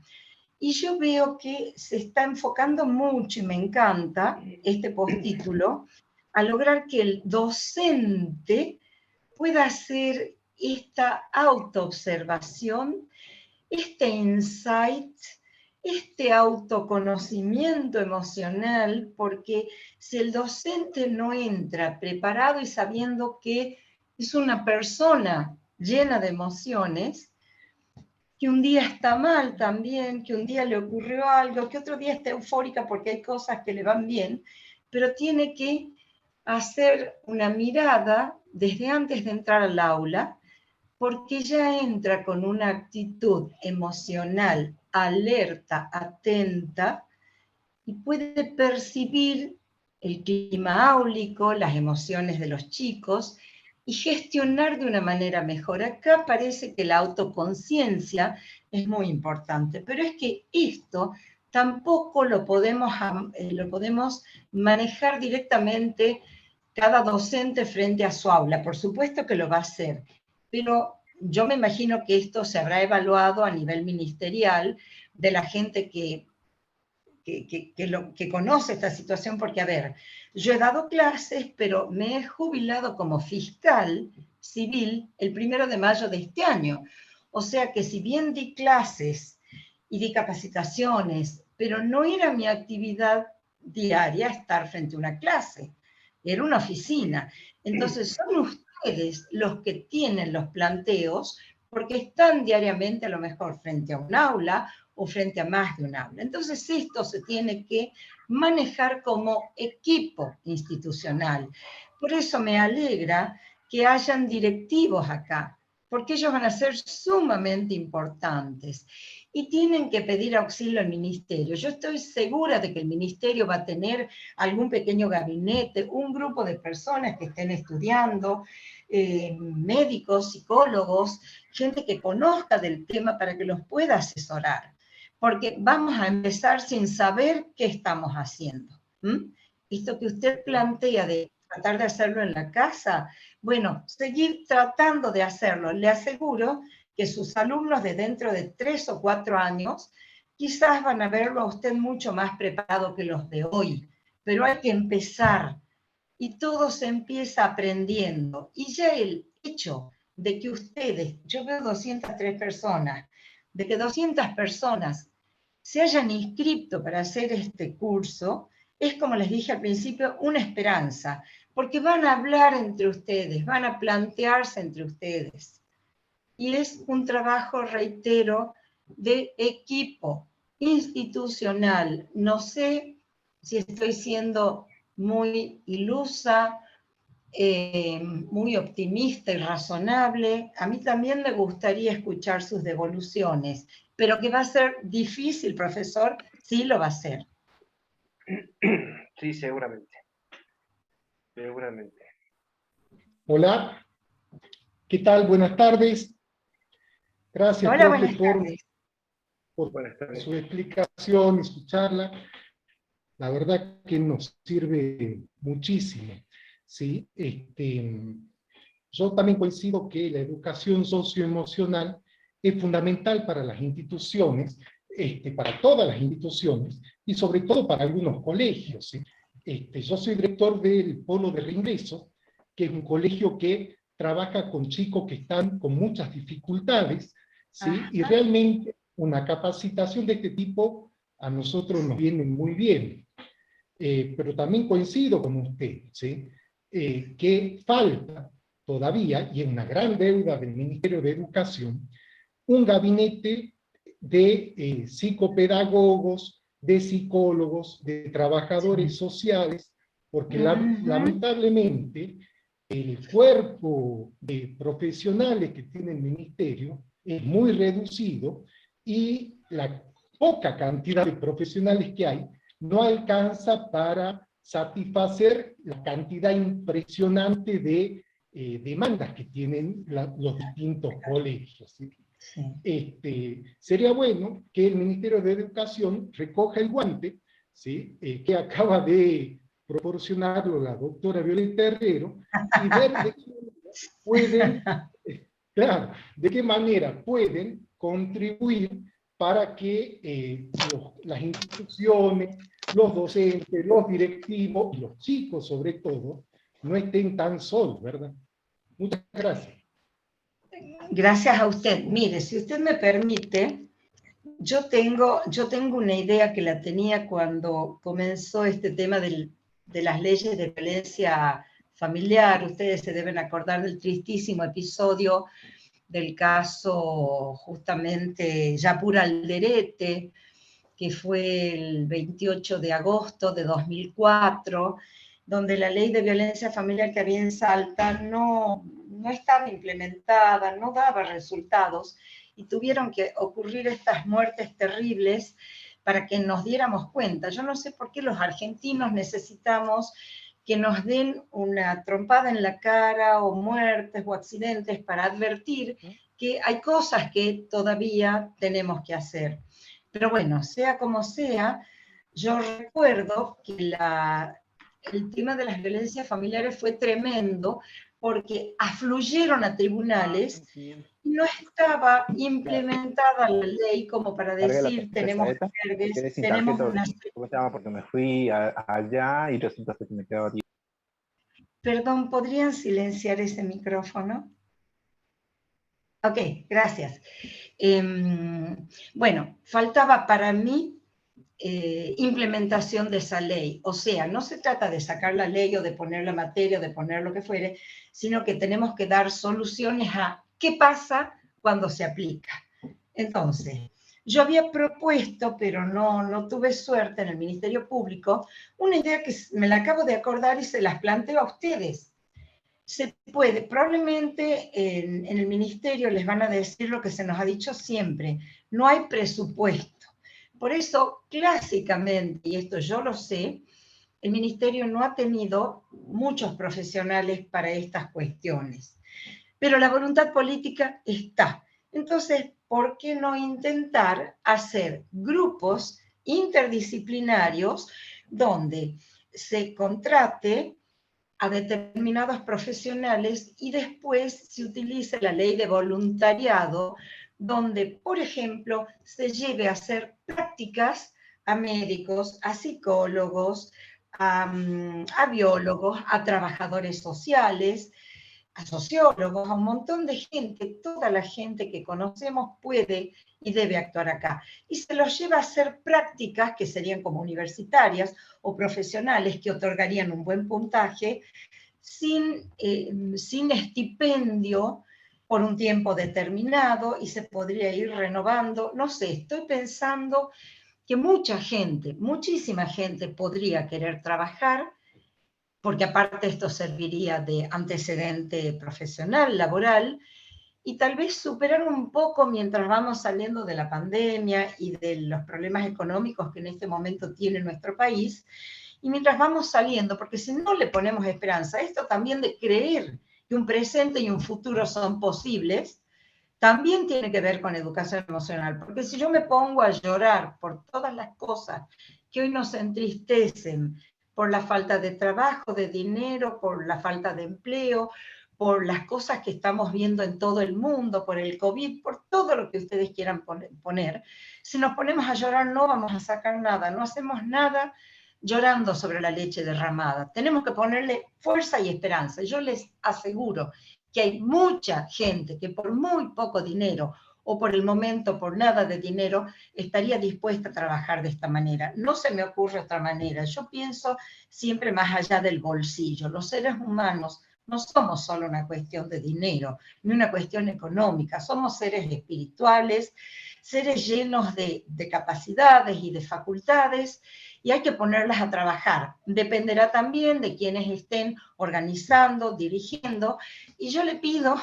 Y yo veo que se está enfocando mucho, y me encanta este postítulo, a lograr que el docente pueda hacer esta autoobservación, este insight, este autoconocimiento emocional, porque si el docente no entra preparado y sabiendo que es una persona llena de emociones, que un día está mal también, que un día le ocurrió algo, que otro día está eufórica porque hay cosas que le van bien, pero tiene que hacer una mirada desde antes de entrar al aula, porque ya entra con una actitud emocional alerta, atenta, y puede percibir el clima áulico, las emociones de los chicos, y gestionar de una manera mejor. Acá parece que la autoconciencia es muy importante, pero es que esto tampoco lo podemos manejar directamente cada docente frente a su aula. Por supuesto que lo va a hacer, pero yo me imagino que esto se habrá evaluado a nivel ministerial de la gente que conoce esta situación, porque, a ver, yo he dado clases, pero me he jubilado como fiscal civil el 1 de mayo de este año. O sea que si bien di clases y di capacitaciones, pero no era mi actividad diaria estar frente a una clase, era una oficina. Entonces son ustedes los que tienen los planteos, porque están diariamente a lo mejor frente a un aula o frente a más de un aula. Entonces esto se tiene que manejar como equipo institucional. Por eso me alegra que hayan directivos acá, porque ellos van a ser sumamente importantes y tienen que pedir auxilio al ministerio. Yo estoy segura de que el ministerio va a tener algún pequeño gabinete, un grupo de personas que estén estudiando, médicos, psicólogos, gente que conozca del tema para que los pueda asesorar. Porque vamos a empezar sin saber qué estamos haciendo. Esto que usted plantea de tratar de hacerlo en la casa, bueno, seguir tratando de hacerlo. Le aseguro que sus alumnos de dentro de 3 o 4 años quizás van a verlo a usted mucho más preparado que los de hoy, pero hay que empezar y todo se empieza aprendiendo. Y ya el hecho de que ustedes, yo veo 203 personas, de que 200 personas se hayan inscrito para hacer este curso, es, como les dije al principio, una esperanza, porque van a hablar entre ustedes, van a plantearse entre ustedes. Y es un trabajo, reitero, de equipo institucional. No sé si estoy siendo muy ilusa, muy optimista y razonable. A mí también me gustaría escuchar sus devoluciones, pero que va a ser difícil, profesor, sí lo va a ser.
Sí, seguramente. Seguramente.
Hola, ¿qué tal? Buenas tardes. Gracias,
Hola,
profe,
buenas tardes.
por su explicación y su charla. La verdad que nos sirve muchísimo, ¿sí? Yo también coincido que la educación socioemocional es fundamental para las instituciones, para todas las instituciones, y sobre todo para algunos colegios, ¿sí? Yo soy director del Polo de Reingreso, que es un colegio que trabaja con chicos que están con muchas dificultades, ¿sí? Y realmente una capacitación de este tipo a nosotros nos viene muy bien. Pero también coincido con usted, ¿sí? Que falta todavía, y es una gran deuda del Ministerio de Educación, un gabinete de psicopedagogos, de psicólogos, de trabajadores sociales, porque lamentablemente el cuerpo de profesionales que tiene el Ministerio es muy reducido y la poca cantidad de profesionales que hay no alcanza para satisfacer la cantidad impresionante de demandas que tienen los distintos colegios, ¿sí? Sería bueno que el Ministerio de Educación recoja el guante, ¿sí? Que acaba de proporcionarlo la doctora Violeta Herrero, y ver de qué manera pueden, claro, de qué manera pueden contribuir para que las instituciones, los docentes, los directivos y los chicos sobre todo, no estén tan solos, ¿verdad? Muchas gracias.
Gracias a usted. Mire, si usted me permite, yo tengo una idea que la tenía cuando comenzó este tema de las leyes de violencia familiar. Ustedes se deben acordar del tristísimo episodio del caso justamente Yapur Alderete, que fue el 28 de agosto de 2004, donde la ley de violencia familiar que había en Salta no estaba implementada, no daba resultados, y tuvieron que ocurrir estas muertes terribles para que nos diéramos cuenta. Yo no sé por qué los argentinos necesitamos que nos den una trompada en la cara o muertes o accidentes para advertir que hay cosas que todavía tenemos que hacer. Pero bueno, sea como sea, yo recuerdo que el tema de las violencias familiares fue tremendo porque afluyeron a tribunales y no estaba implementada la ley como para decir tenemos albergues, tenemos una...
¿Cómo se llama? Porque me fui allá y resulta que me quedaba aquí.
Perdón, ¿podrían silenciar ese micrófono? Ok, gracias. Bueno, faltaba para mí implementación de esa ley. O sea, no se trata de sacar la ley o de poner la materia o de poner lo que fuere, sino que tenemos que dar soluciones a qué pasa cuando se aplica. Entonces, yo había propuesto, pero no tuve suerte en el Ministerio Público, una idea que me la acabo de acordar y se las planteo a ustedes. Se puede, probablemente en el Ministerio les van a decir lo que se nos ha dicho siempre, no hay presupuesto. Por eso, clásicamente, y esto yo lo sé, el Ministerio no ha tenido muchos profesionales para estas cuestiones. Pero la voluntad política está. Entonces, ¿por qué no intentar hacer grupos interdisciplinarios donde se contrate a determinados profesionales y después se utilice la ley de voluntariado, donde, por ejemplo, se lleve a hacer prácticas a médicos, a psicólogos, a biólogos, a trabajadores sociales, a sociólogos, a un montón de gente, toda la gente que conocemos puede y debe actuar acá. Y se los lleva a hacer prácticas que serían como universitarias o profesionales que otorgarían un buen puntaje sin estipendio por un tiempo determinado y se podría ir renovando. No sé, estoy pensando que mucha gente, muchísima gente podría querer trabajar, porque aparte esto serviría de antecedente profesional, laboral, y tal vez superar un poco mientras vamos saliendo de la pandemia y de los problemas económicos que en este momento tiene nuestro país, y mientras vamos saliendo, porque si no le ponemos esperanza, esto también de creer que un presente y un futuro son posibles, también tiene que ver con educación emocional, porque si yo me pongo a llorar por todas las cosas que hoy nos entristecen, por la falta de trabajo, de dinero, por la falta de empleo, por las cosas que estamos viendo en todo el mundo, por el COVID, por todo lo que ustedes quieran poner, si nos ponemos a llorar no vamos a sacar nada, no hacemos nada llorando sobre la leche derramada. Tenemos que ponerle fuerza y esperanza. Yo les aseguro que hay mucha gente que por muy poco dinero o por el momento por nada de dinero estaría dispuesta a trabajar de esta manera. No se me ocurre otra manera. Yo pienso siempre más allá del bolsillo. Los seres humanos no somos solo una cuestión de dinero, ni una cuestión económica. Somos seres espirituales, seres llenos de capacidades y de facultades, y hay que ponerlas a trabajar. Dependerá también de quienes estén organizando, dirigiendo, y yo le pido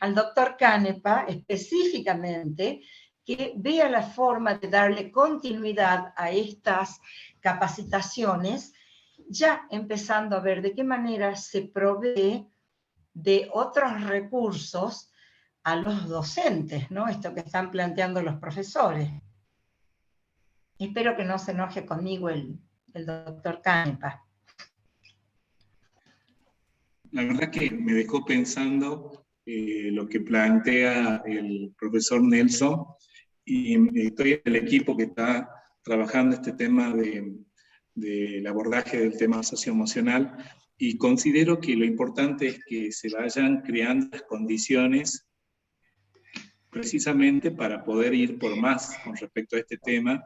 al doctor Canepa específicamente que vea la forma de darle continuidad a estas capacitaciones, ya empezando a ver de qué manera se provee de otros recursos a los docentes, ¿no? Esto que están planteando los profesores. Espero que no se enoje conmigo el doctor Canepa.
La verdad que me dejó pensando lo que plantea el profesor Nelson, y estoy en el equipo que está trabajando este tema del abordaje del tema socioemocional, y considero que lo importante es que se vayan creando las condiciones precisamente para poder ir por más con respecto a este tema,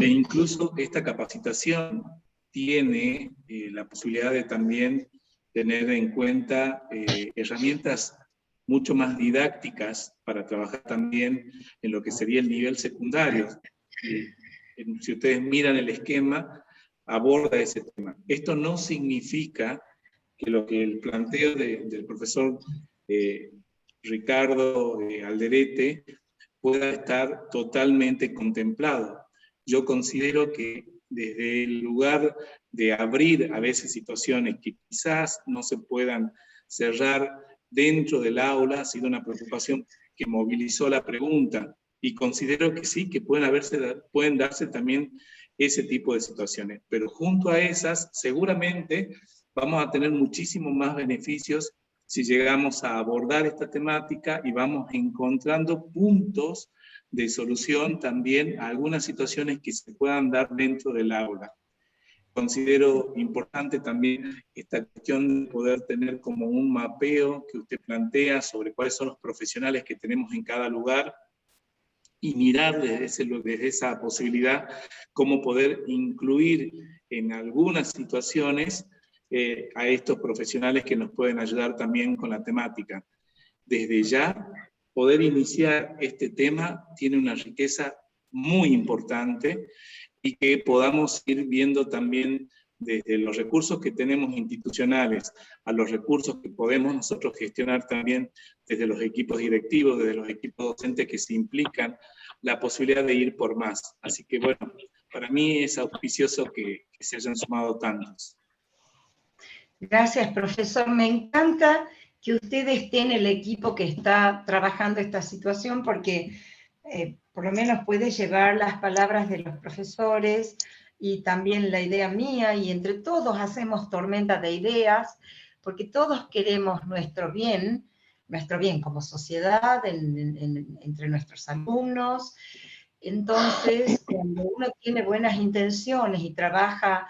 e incluso esta capacitación tiene la posibilidad de también tener en cuenta herramientas mucho más didácticas para trabajar también en lo que sería el nivel secundario. Si ustedes miran el esquema, aborda ese tema. Esto no significa que lo que el planteo del profesor Ricardo Alderete pueda estar totalmente contemplado. Yo considero que desde el lugar de abrir a veces situaciones que quizás no se puedan cerrar dentro del aula, ha sido una preocupación que movilizó la pregunta, y considero que sí, que pueden darse también ese tipo de situaciones, pero junto a esas seguramente vamos a tener muchísimos más beneficios si llegamos a abordar esta temática y vamos encontrando puntos de solución también a algunas situaciones que se puedan dar dentro del aula. Considero importante también esta cuestión de poder tener como un mapeo que usted plantea sobre cuáles son los profesionales que tenemos en cada lugar, y mirar desde esa posibilidad cómo poder incluir en algunas situaciones a estos profesionales que nos pueden ayudar también con la temática. Desde ya, poder iniciar este tema tiene una riqueza muy importante, y que podamos ir viendo también desde los recursos que tenemos institucionales a los recursos que podemos nosotros gestionar también desde los equipos directivos, desde los equipos docentes que se implican, la posibilidad de ir por más. Así que bueno, para mí es auspicioso que se hayan sumado tantos.
Gracias, profesor. Me encanta que usted esté en el equipo que está trabajando esta situación, porque por lo menos puede llevar las palabras de los profesores y también la idea mía, y entre todos hacemos tormenta de ideas, porque todos queremos nuestro bien como sociedad, entre nuestros alumnos. Entonces, cuando uno tiene buenas intenciones y trabaja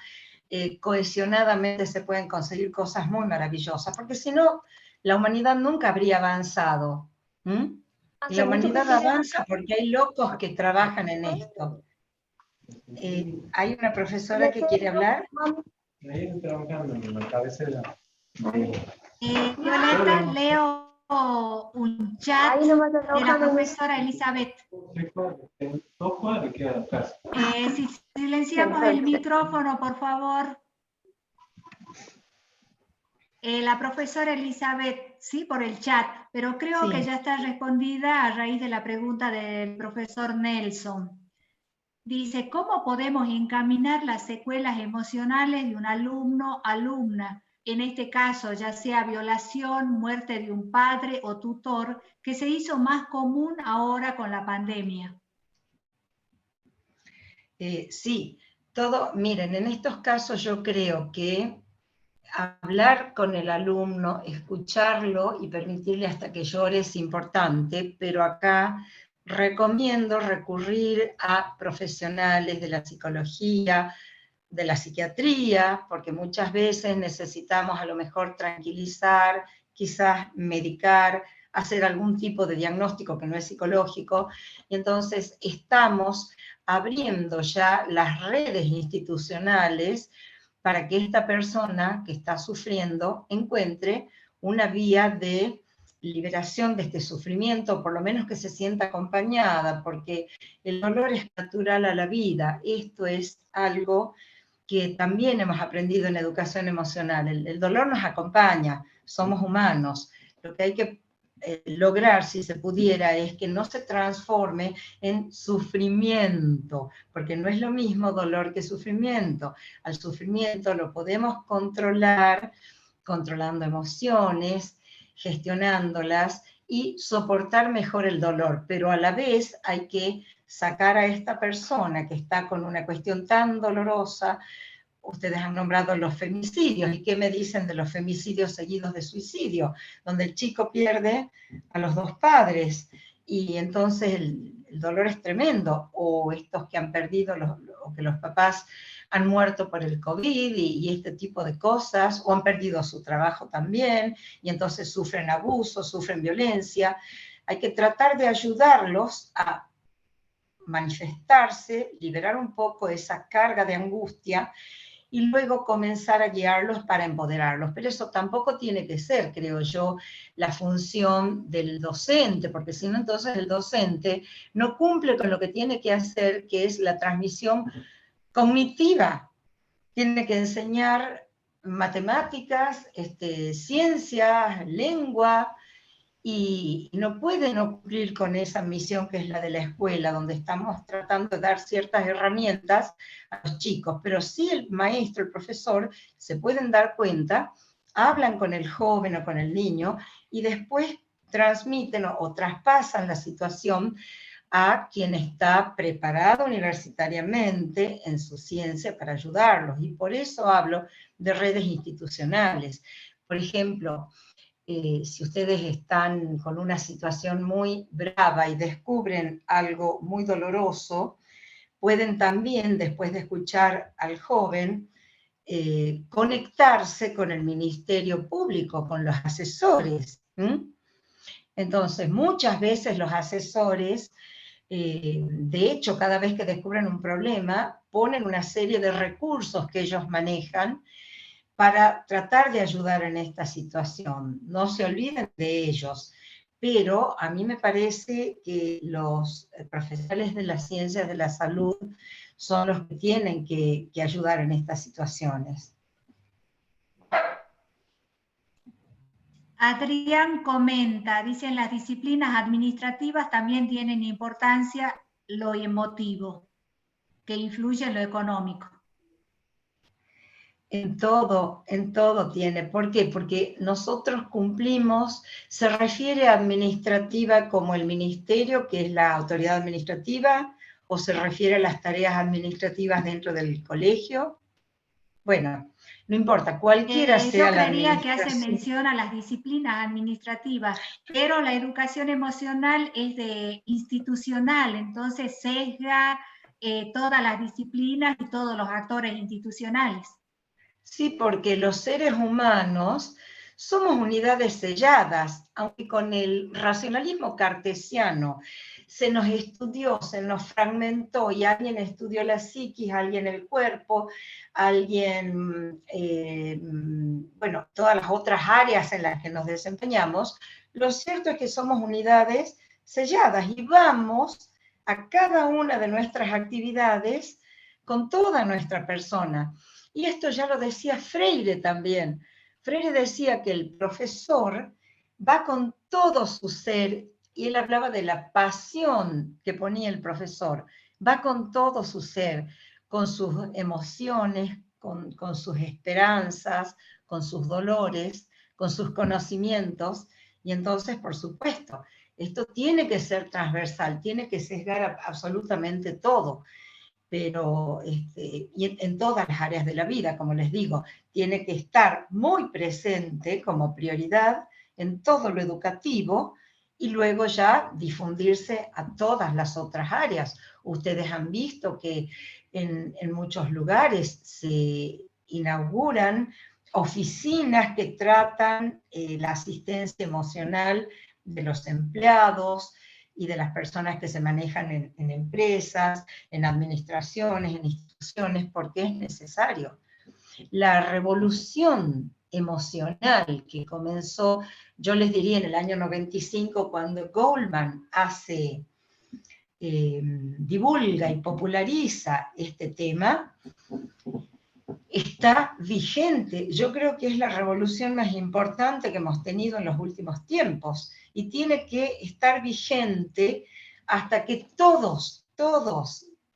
cohesionadamente, se pueden conseguir cosas muy maravillosas, porque si no, la humanidad nunca habría avanzado. Y la humanidad avanza porque hay locos que trabajan en esto. ¿Hay una profesora que quiere hablar?
Violeta, leo un chat de la profesora Elizabeth. Si silenciamos el micrófono, por favor. La profesora Elizabeth, sí, por el chat, pero creo que ya está respondida a raíz de la pregunta del profesor Nelson. Dice, ¿cómo podemos encaminar las secuelas emocionales de un alumno, alumna? En este caso, ya sea violación, muerte de un padre o tutor, que se hizo más común ahora con la pandemia.
Sí, miren, en estos casos yo creo que hablar con el alumno, escucharlo y permitirle hasta que llore es importante, pero acá recomiendo recurrir a profesionales de la psicología, de la psiquiatría, porque muchas veces necesitamos a lo mejor tranquilizar, quizás medicar, hacer algún tipo de diagnóstico que no es psicológico, y entonces estamos abriendo ya las redes institucionales para que esta persona que está sufriendo encuentre una vía de liberación de este sufrimiento, por lo menos que se sienta acompañada, porque el dolor es natural a la vida. Esto es algo que también hemos aprendido en educación emocional. El dolor nos acompaña, somos humanos. Lo que hay que lograr, si se pudiera, es que no se transforme en sufrimiento, porque no es lo mismo dolor que sufrimiento. Al sufrimiento lo podemos controlar, controlando emociones, gestionándolas y soportar mejor el dolor, pero a la vez hay que sacar a esta persona que está con una cuestión tan dolorosa. Ustedes han nombrado los femicidios, ¿y qué me dicen de los femicidios seguidos de suicidio? Donde el chico pierde a los dos padres, y entonces el dolor es tremendo, o estos que han perdido, o que los papás han muerto por el COVID y este tipo de cosas, o han perdido su trabajo también, y entonces sufren abuso, sufren violencia. Hay que tratar de ayudarlos a manifestarse, liberar un poco esa carga de angustia, y luego comenzar a guiarlos para empoderarlos. Pero eso tampoco tiene que ser, creo yo, la función del docente, porque si no, entonces el docente no cumple con lo que tiene que hacer, que es la transmisión cognitiva. Tiene que enseñar matemáticas, ciencias, lengua, y no puede no cumplir con esa misión que es la de la escuela, donde estamos tratando de dar ciertas herramientas a los chicos, pero sí el maestro, el profesor, se pueden dar cuenta, hablan con el joven o con el niño, y después transmiten o traspasan la situación a quien está preparado universitariamente en su ciencia para ayudarlos, y por eso hablo de redes institucionales. Por ejemplo, si ustedes están con una situación muy brava y descubren algo muy doloroso, pueden también, después de escuchar al joven, conectarse con el Ministerio Público, con los asesores. Entonces, muchas veces los asesores, de hecho, cada vez que descubren un problema, ponen una serie de recursos que ellos manejan para tratar de ayudar en esta situación. No se olviden de ellos, pero a mí me parece que los profesionales de las ciencias de la salud son los que tienen que ayudar en estas situaciones.
Adrián comenta, dicen las disciplinas administrativas también tienen importancia lo emotivo, que influye en lo económico.
En todo tiene. ¿Por qué? Porque nosotros cumplimos, se refiere a administrativa como el ministerio, que es la autoridad administrativa, o se refiere a las tareas administrativas dentro del colegio. Bueno, no importa, cualquiera sea la administración.
Yo creería que hace mención a las disciplinas administrativas, pero la educación emocional es institucional, entonces sesga todas las disciplinas y todos los actores institucionales.
Sí, porque los seres humanos somos unidades selladas, aunque con el racionalismo cartesiano se nos estudió, se nos fragmentó, y alguien estudió la psiquis, alguien el cuerpo, alguien, bueno, todas las otras áreas en las que nos desempeñamos. Lo cierto es que somos unidades selladas y vamos a cada una de nuestras actividades con toda nuestra persona. Y esto ya lo decía Freire también. Freire decía que el profesor va con todo su ser, y él hablaba de la pasión que ponía el profesor, va con todo su ser, con sus emociones, con sus esperanzas, con sus dolores, con sus conocimientos, y entonces, por supuesto, esto tiene que ser transversal, tiene que sesgar absolutamente todo. Pero y en todas las áreas de la vida, como les digo, tiene que estar muy presente como prioridad en todo lo educativo, y luego ya difundirse a todas las otras áreas. Ustedes han visto que en muchos lugares se inauguran oficinas que tratan la asistencia emocional de los empleados y de las personas que se manejan en empresas, en administraciones, en instituciones, porque es necesario. La revolución emocional que comenzó, yo les diría en el año 95, cuando Goldman divulga y populariza este tema, está vigente. Yo creo que es la revolución más importante que hemos tenido en los últimos tiempos, y tiene que estar vigente hasta que todos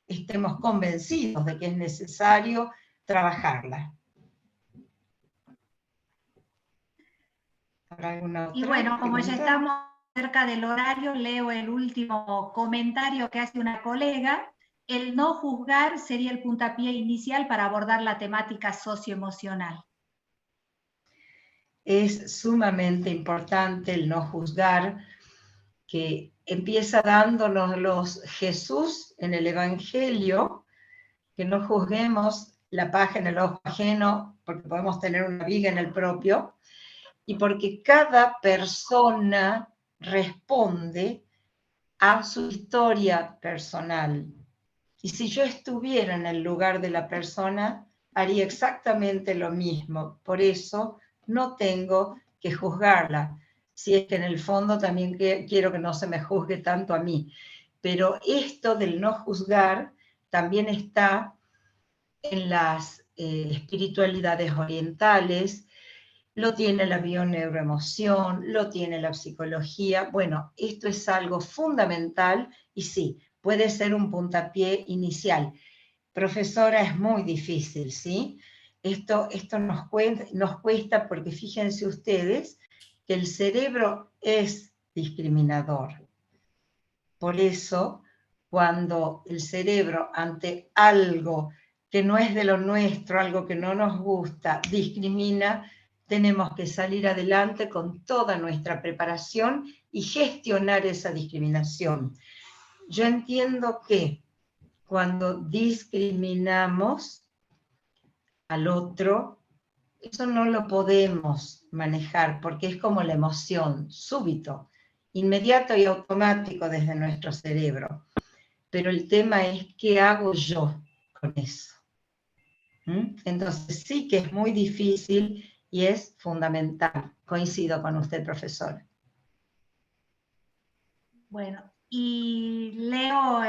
estemos convencidos de que es necesario trabajarla.
Y bueno, como ya estamos cerca del horario, leo el último comentario que hace una colega. El no juzgar sería el puntapié inicial para abordar la temática socioemocional.
Es sumamente importante el no juzgar, que empieza dándonos Jesús en el Evangelio, que no juzguemos la paja en el ojo ajeno, porque podemos tener una viga en el propio, y porque cada persona responde a su historia personal. Y si yo estuviera en el lugar de la persona, haría exactamente lo mismo. Por eso no tengo que juzgarla. Si es que en el fondo también quiero que no se me juzgue tanto a mí. Pero esto del no juzgar también está en las espiritualidades orientales, lo tiene la bioneuroemoción, lo tiene la psicología. Bueno, esto es algo fundamental y sí, puede ser un puntapié inicial. Profesora, es muy difícil, ¿sí? Esto nos cuesta porque fíjense ustedes que el cerebro es discriminador. Por eso, cuando el cerebro ante algo que no es de lo nuestro, algo que no nos gusta, discrimina, tenemos que salir adelante con toda nuestra preparación y gestionar esa discriminación. Yo entiendo que cuando discriminamos al otro, eso no lo podemos manejar porque es como la emoción, súbito, inmediato y automático desde nuestro cerebro. Pero el tema es, ¿qué hago yo con eso? Entonces sí que es muy difícil y es fundamental. Coincido con usted, profesora.
Bueno, y leo,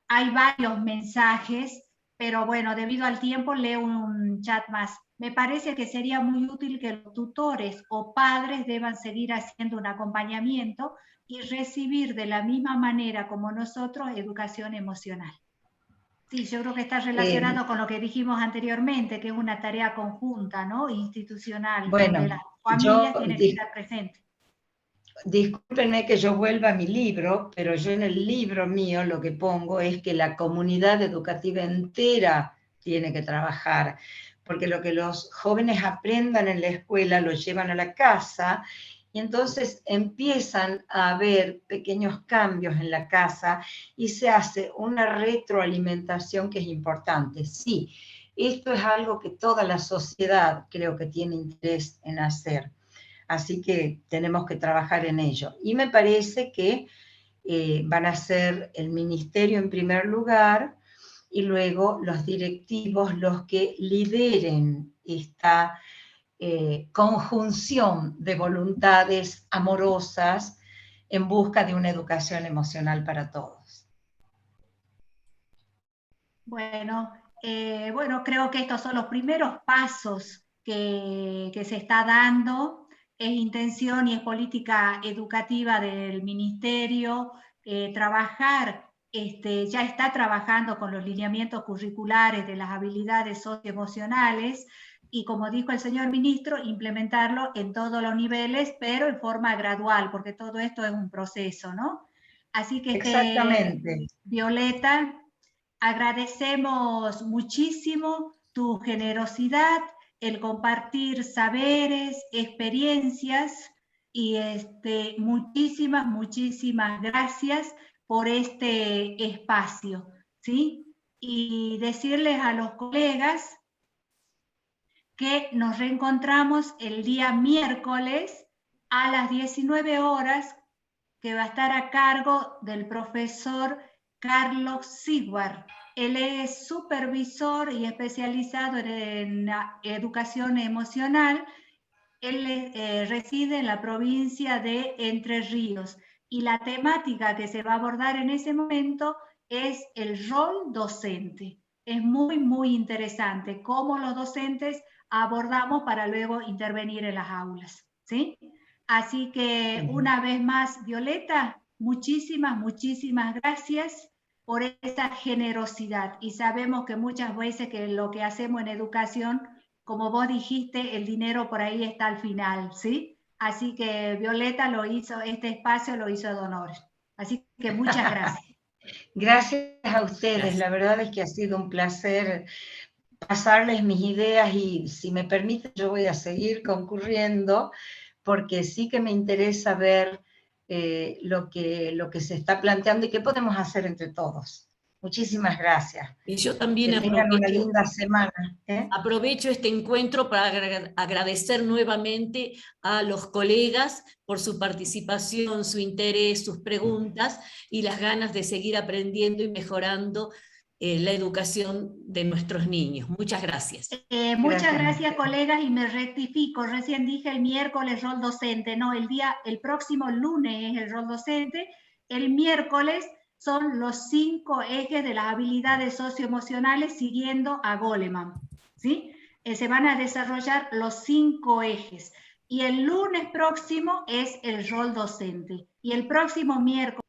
hay varios mensajes, pero bueno, debido al tiempo leo un chat más. Me parece que sería muy útil que los tutores o padres deban seguir haciendo un acompañamiento y recibir de la misma manera como nosotros educación emocional. Sí, yo creo que está relacionado con lo que dijimos anteriormente, que es una tarea conjunta, ¿no? Institucional,
bueno,
donde las familias tienen que estar presentes.
Discúlpenme que yo vuelva a mi libro, pero yo en el libro mío lo que pongo es que la comunidad educativa entera tiene que trabajar, porque lo que los jóvenes aprendan en la escuela lo llevan a la casa y entonces empiezan a haber pequeños cambios en la casa y se hace una retroalimentación que es importante. Sí, esto es algo que toda la sociedad creo que tiene interés en hacer. Así que tenemos que trabajar en ello. Y me parece que van a ser el ministerio en primer lugar y luego los directivos los que lideren esta conjunción de voluntades amorosas en busca de una educación emocional para todos.
Bueno, creo que estos son los primeros pasos que se está dando. Es intención y es política educativa del ministerio trabajar, ya está trabajando con los lineamientos curriculares de las habilidades socioemocionales y, como dijo el señor ministro, implementarlo en todos los niveles, pero en forma gradual, porque todo esto es un proceso, ¿no? Así que,
exactamente.
Violeta, agradecemos muchísimo tu generosidad, el compartir saberes, experiencias, y muchísimas, muchísimas gracias por este espacio, ¿sí? Y decirles a los colegas que nos reencontramos el día miércoles a las 19 horas, que va a estar a cargo del profesor Carlos Sigwart. Él es supervisor y especializado en educación emocional. Él reside en la provincia de Entre Ríos y la temática que se va a abordar en ese momento es el rol docente. Es muy, muy interesante cómo los docentes abordamos para luego intervenir en las aulas, ¿sí? Así que una vez más, Violeta, muchísimas, muchísimas gracias por esa generosidad. Y sabemos que muchas veces que lo que hacemos en educación, como vos dijiste, el dinero por ahí está al final, ¿sí? así que Violeta lo hizo, este espacio lo hizo de honor. Así que muchas gracias.
Gracias a ustedes,
Gracias.
la verdad es que ha sido un placer pasarles mis ideas y si me permiten yo voy a seguir concurriendo porque sí que me interesa ver lo que se está planteando y qué podemos hacer entre todos. Muchísimas gracias.
Y yo también
que tengan una linda semana.
Aprovecho este encuentro para agradecer nuevamente a los colegas por su participación, su interés, sus preguntas y las ganas de seguir aprendiendo y mejorando la educación de nuestros niños. Muchas gracias.
Muchas gracias, colegas, y me rectifico. Recién dije el miércoles rol docente, no, el próximo lunes es el rol docente. El miércoles son los 5 ejes de las habilidades socioemocionales siguiendo a Goleman, ¿sí? Se van a desarrollar los 5 ejes. Y el lunes próximo es el rol docente. Y el próximo miércoles.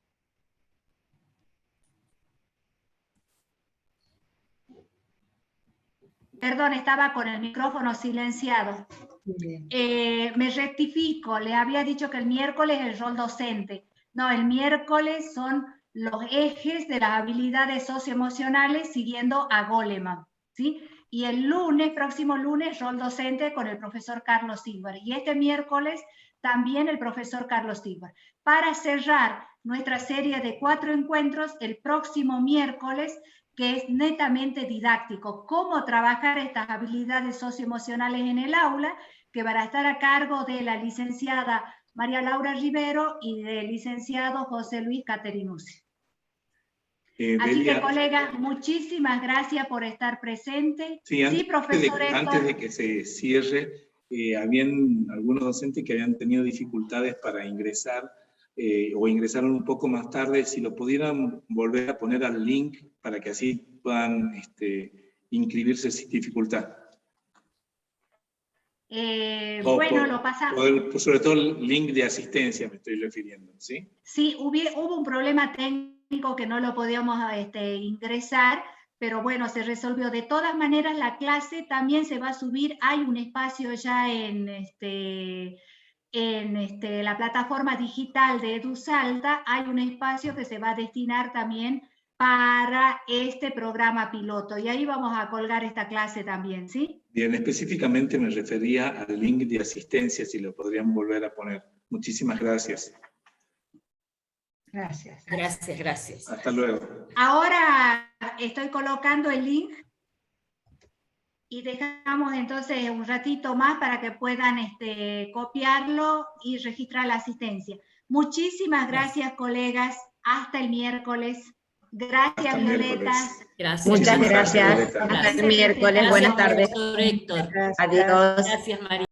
Perdón, estaba con el micrófono silenciado. Me rectifico, le había dicho que el miércoles es el rol docente. No, el miércoles son los ejes de las habilidades socioemocionales siguiendo a Goleman, ¿sí? Y el lunes, próximo lunes, rol docente con el profesor Carlos Silver. Y este miércoles también el profesor Carlos Silver. Para cerrar nuestra serie de 4 encuentros, el próximo miércoles, que es netamente didáctico, cómo trabajar estas habilidades socioemocionales en el aula, que va a estar a cargo de la licenciada María Laura Rivero y del licenciado José Luis Caterinuzzi. Así que, colegas, muchísimas gracias por estar presente. Sí, profesor Héctor.
Antes de que se cierre, habían algunos docentes que habían tenido dificultades para ingresar o ingresaron un poco más tarde. Si lo pudieran volver a poner al link para que así puedan inscribirse sin dificultad.
Bueno, lo pasamos.
Sobre todo el link de asistencia me estoy refiriendo, ¿sí?
Sí, hubo un problema técnico que no lo podíamos ingresar, pero bueno, se resolvió. De todas maneras, la clase también se va a subir. Hay un espacio ya en la plataforma digital de EduSalta, hay un espacio que se va a destinar también para este programa piloto. Y ahí vamos a colgar esta clase también, ¿sí?
Bien, específicamente me refería al link de asistencia, si lo podrían volver a poner. Muchísimas gracias.
Gracias.
Gracias, gracias.
Hasta luego.
Ahora estoy colocando el link y dejamos entonces un ratito más para que puedan copiarlo y registrar la asistencia. Muchísimas gracias, colegas. Hasta el miércoles. Gracias, Violeta.
Gracias.
Muchas gracias. Hasta el miércoles. Buenas tardes.
Héctor.
Adiós.
Gracias, María.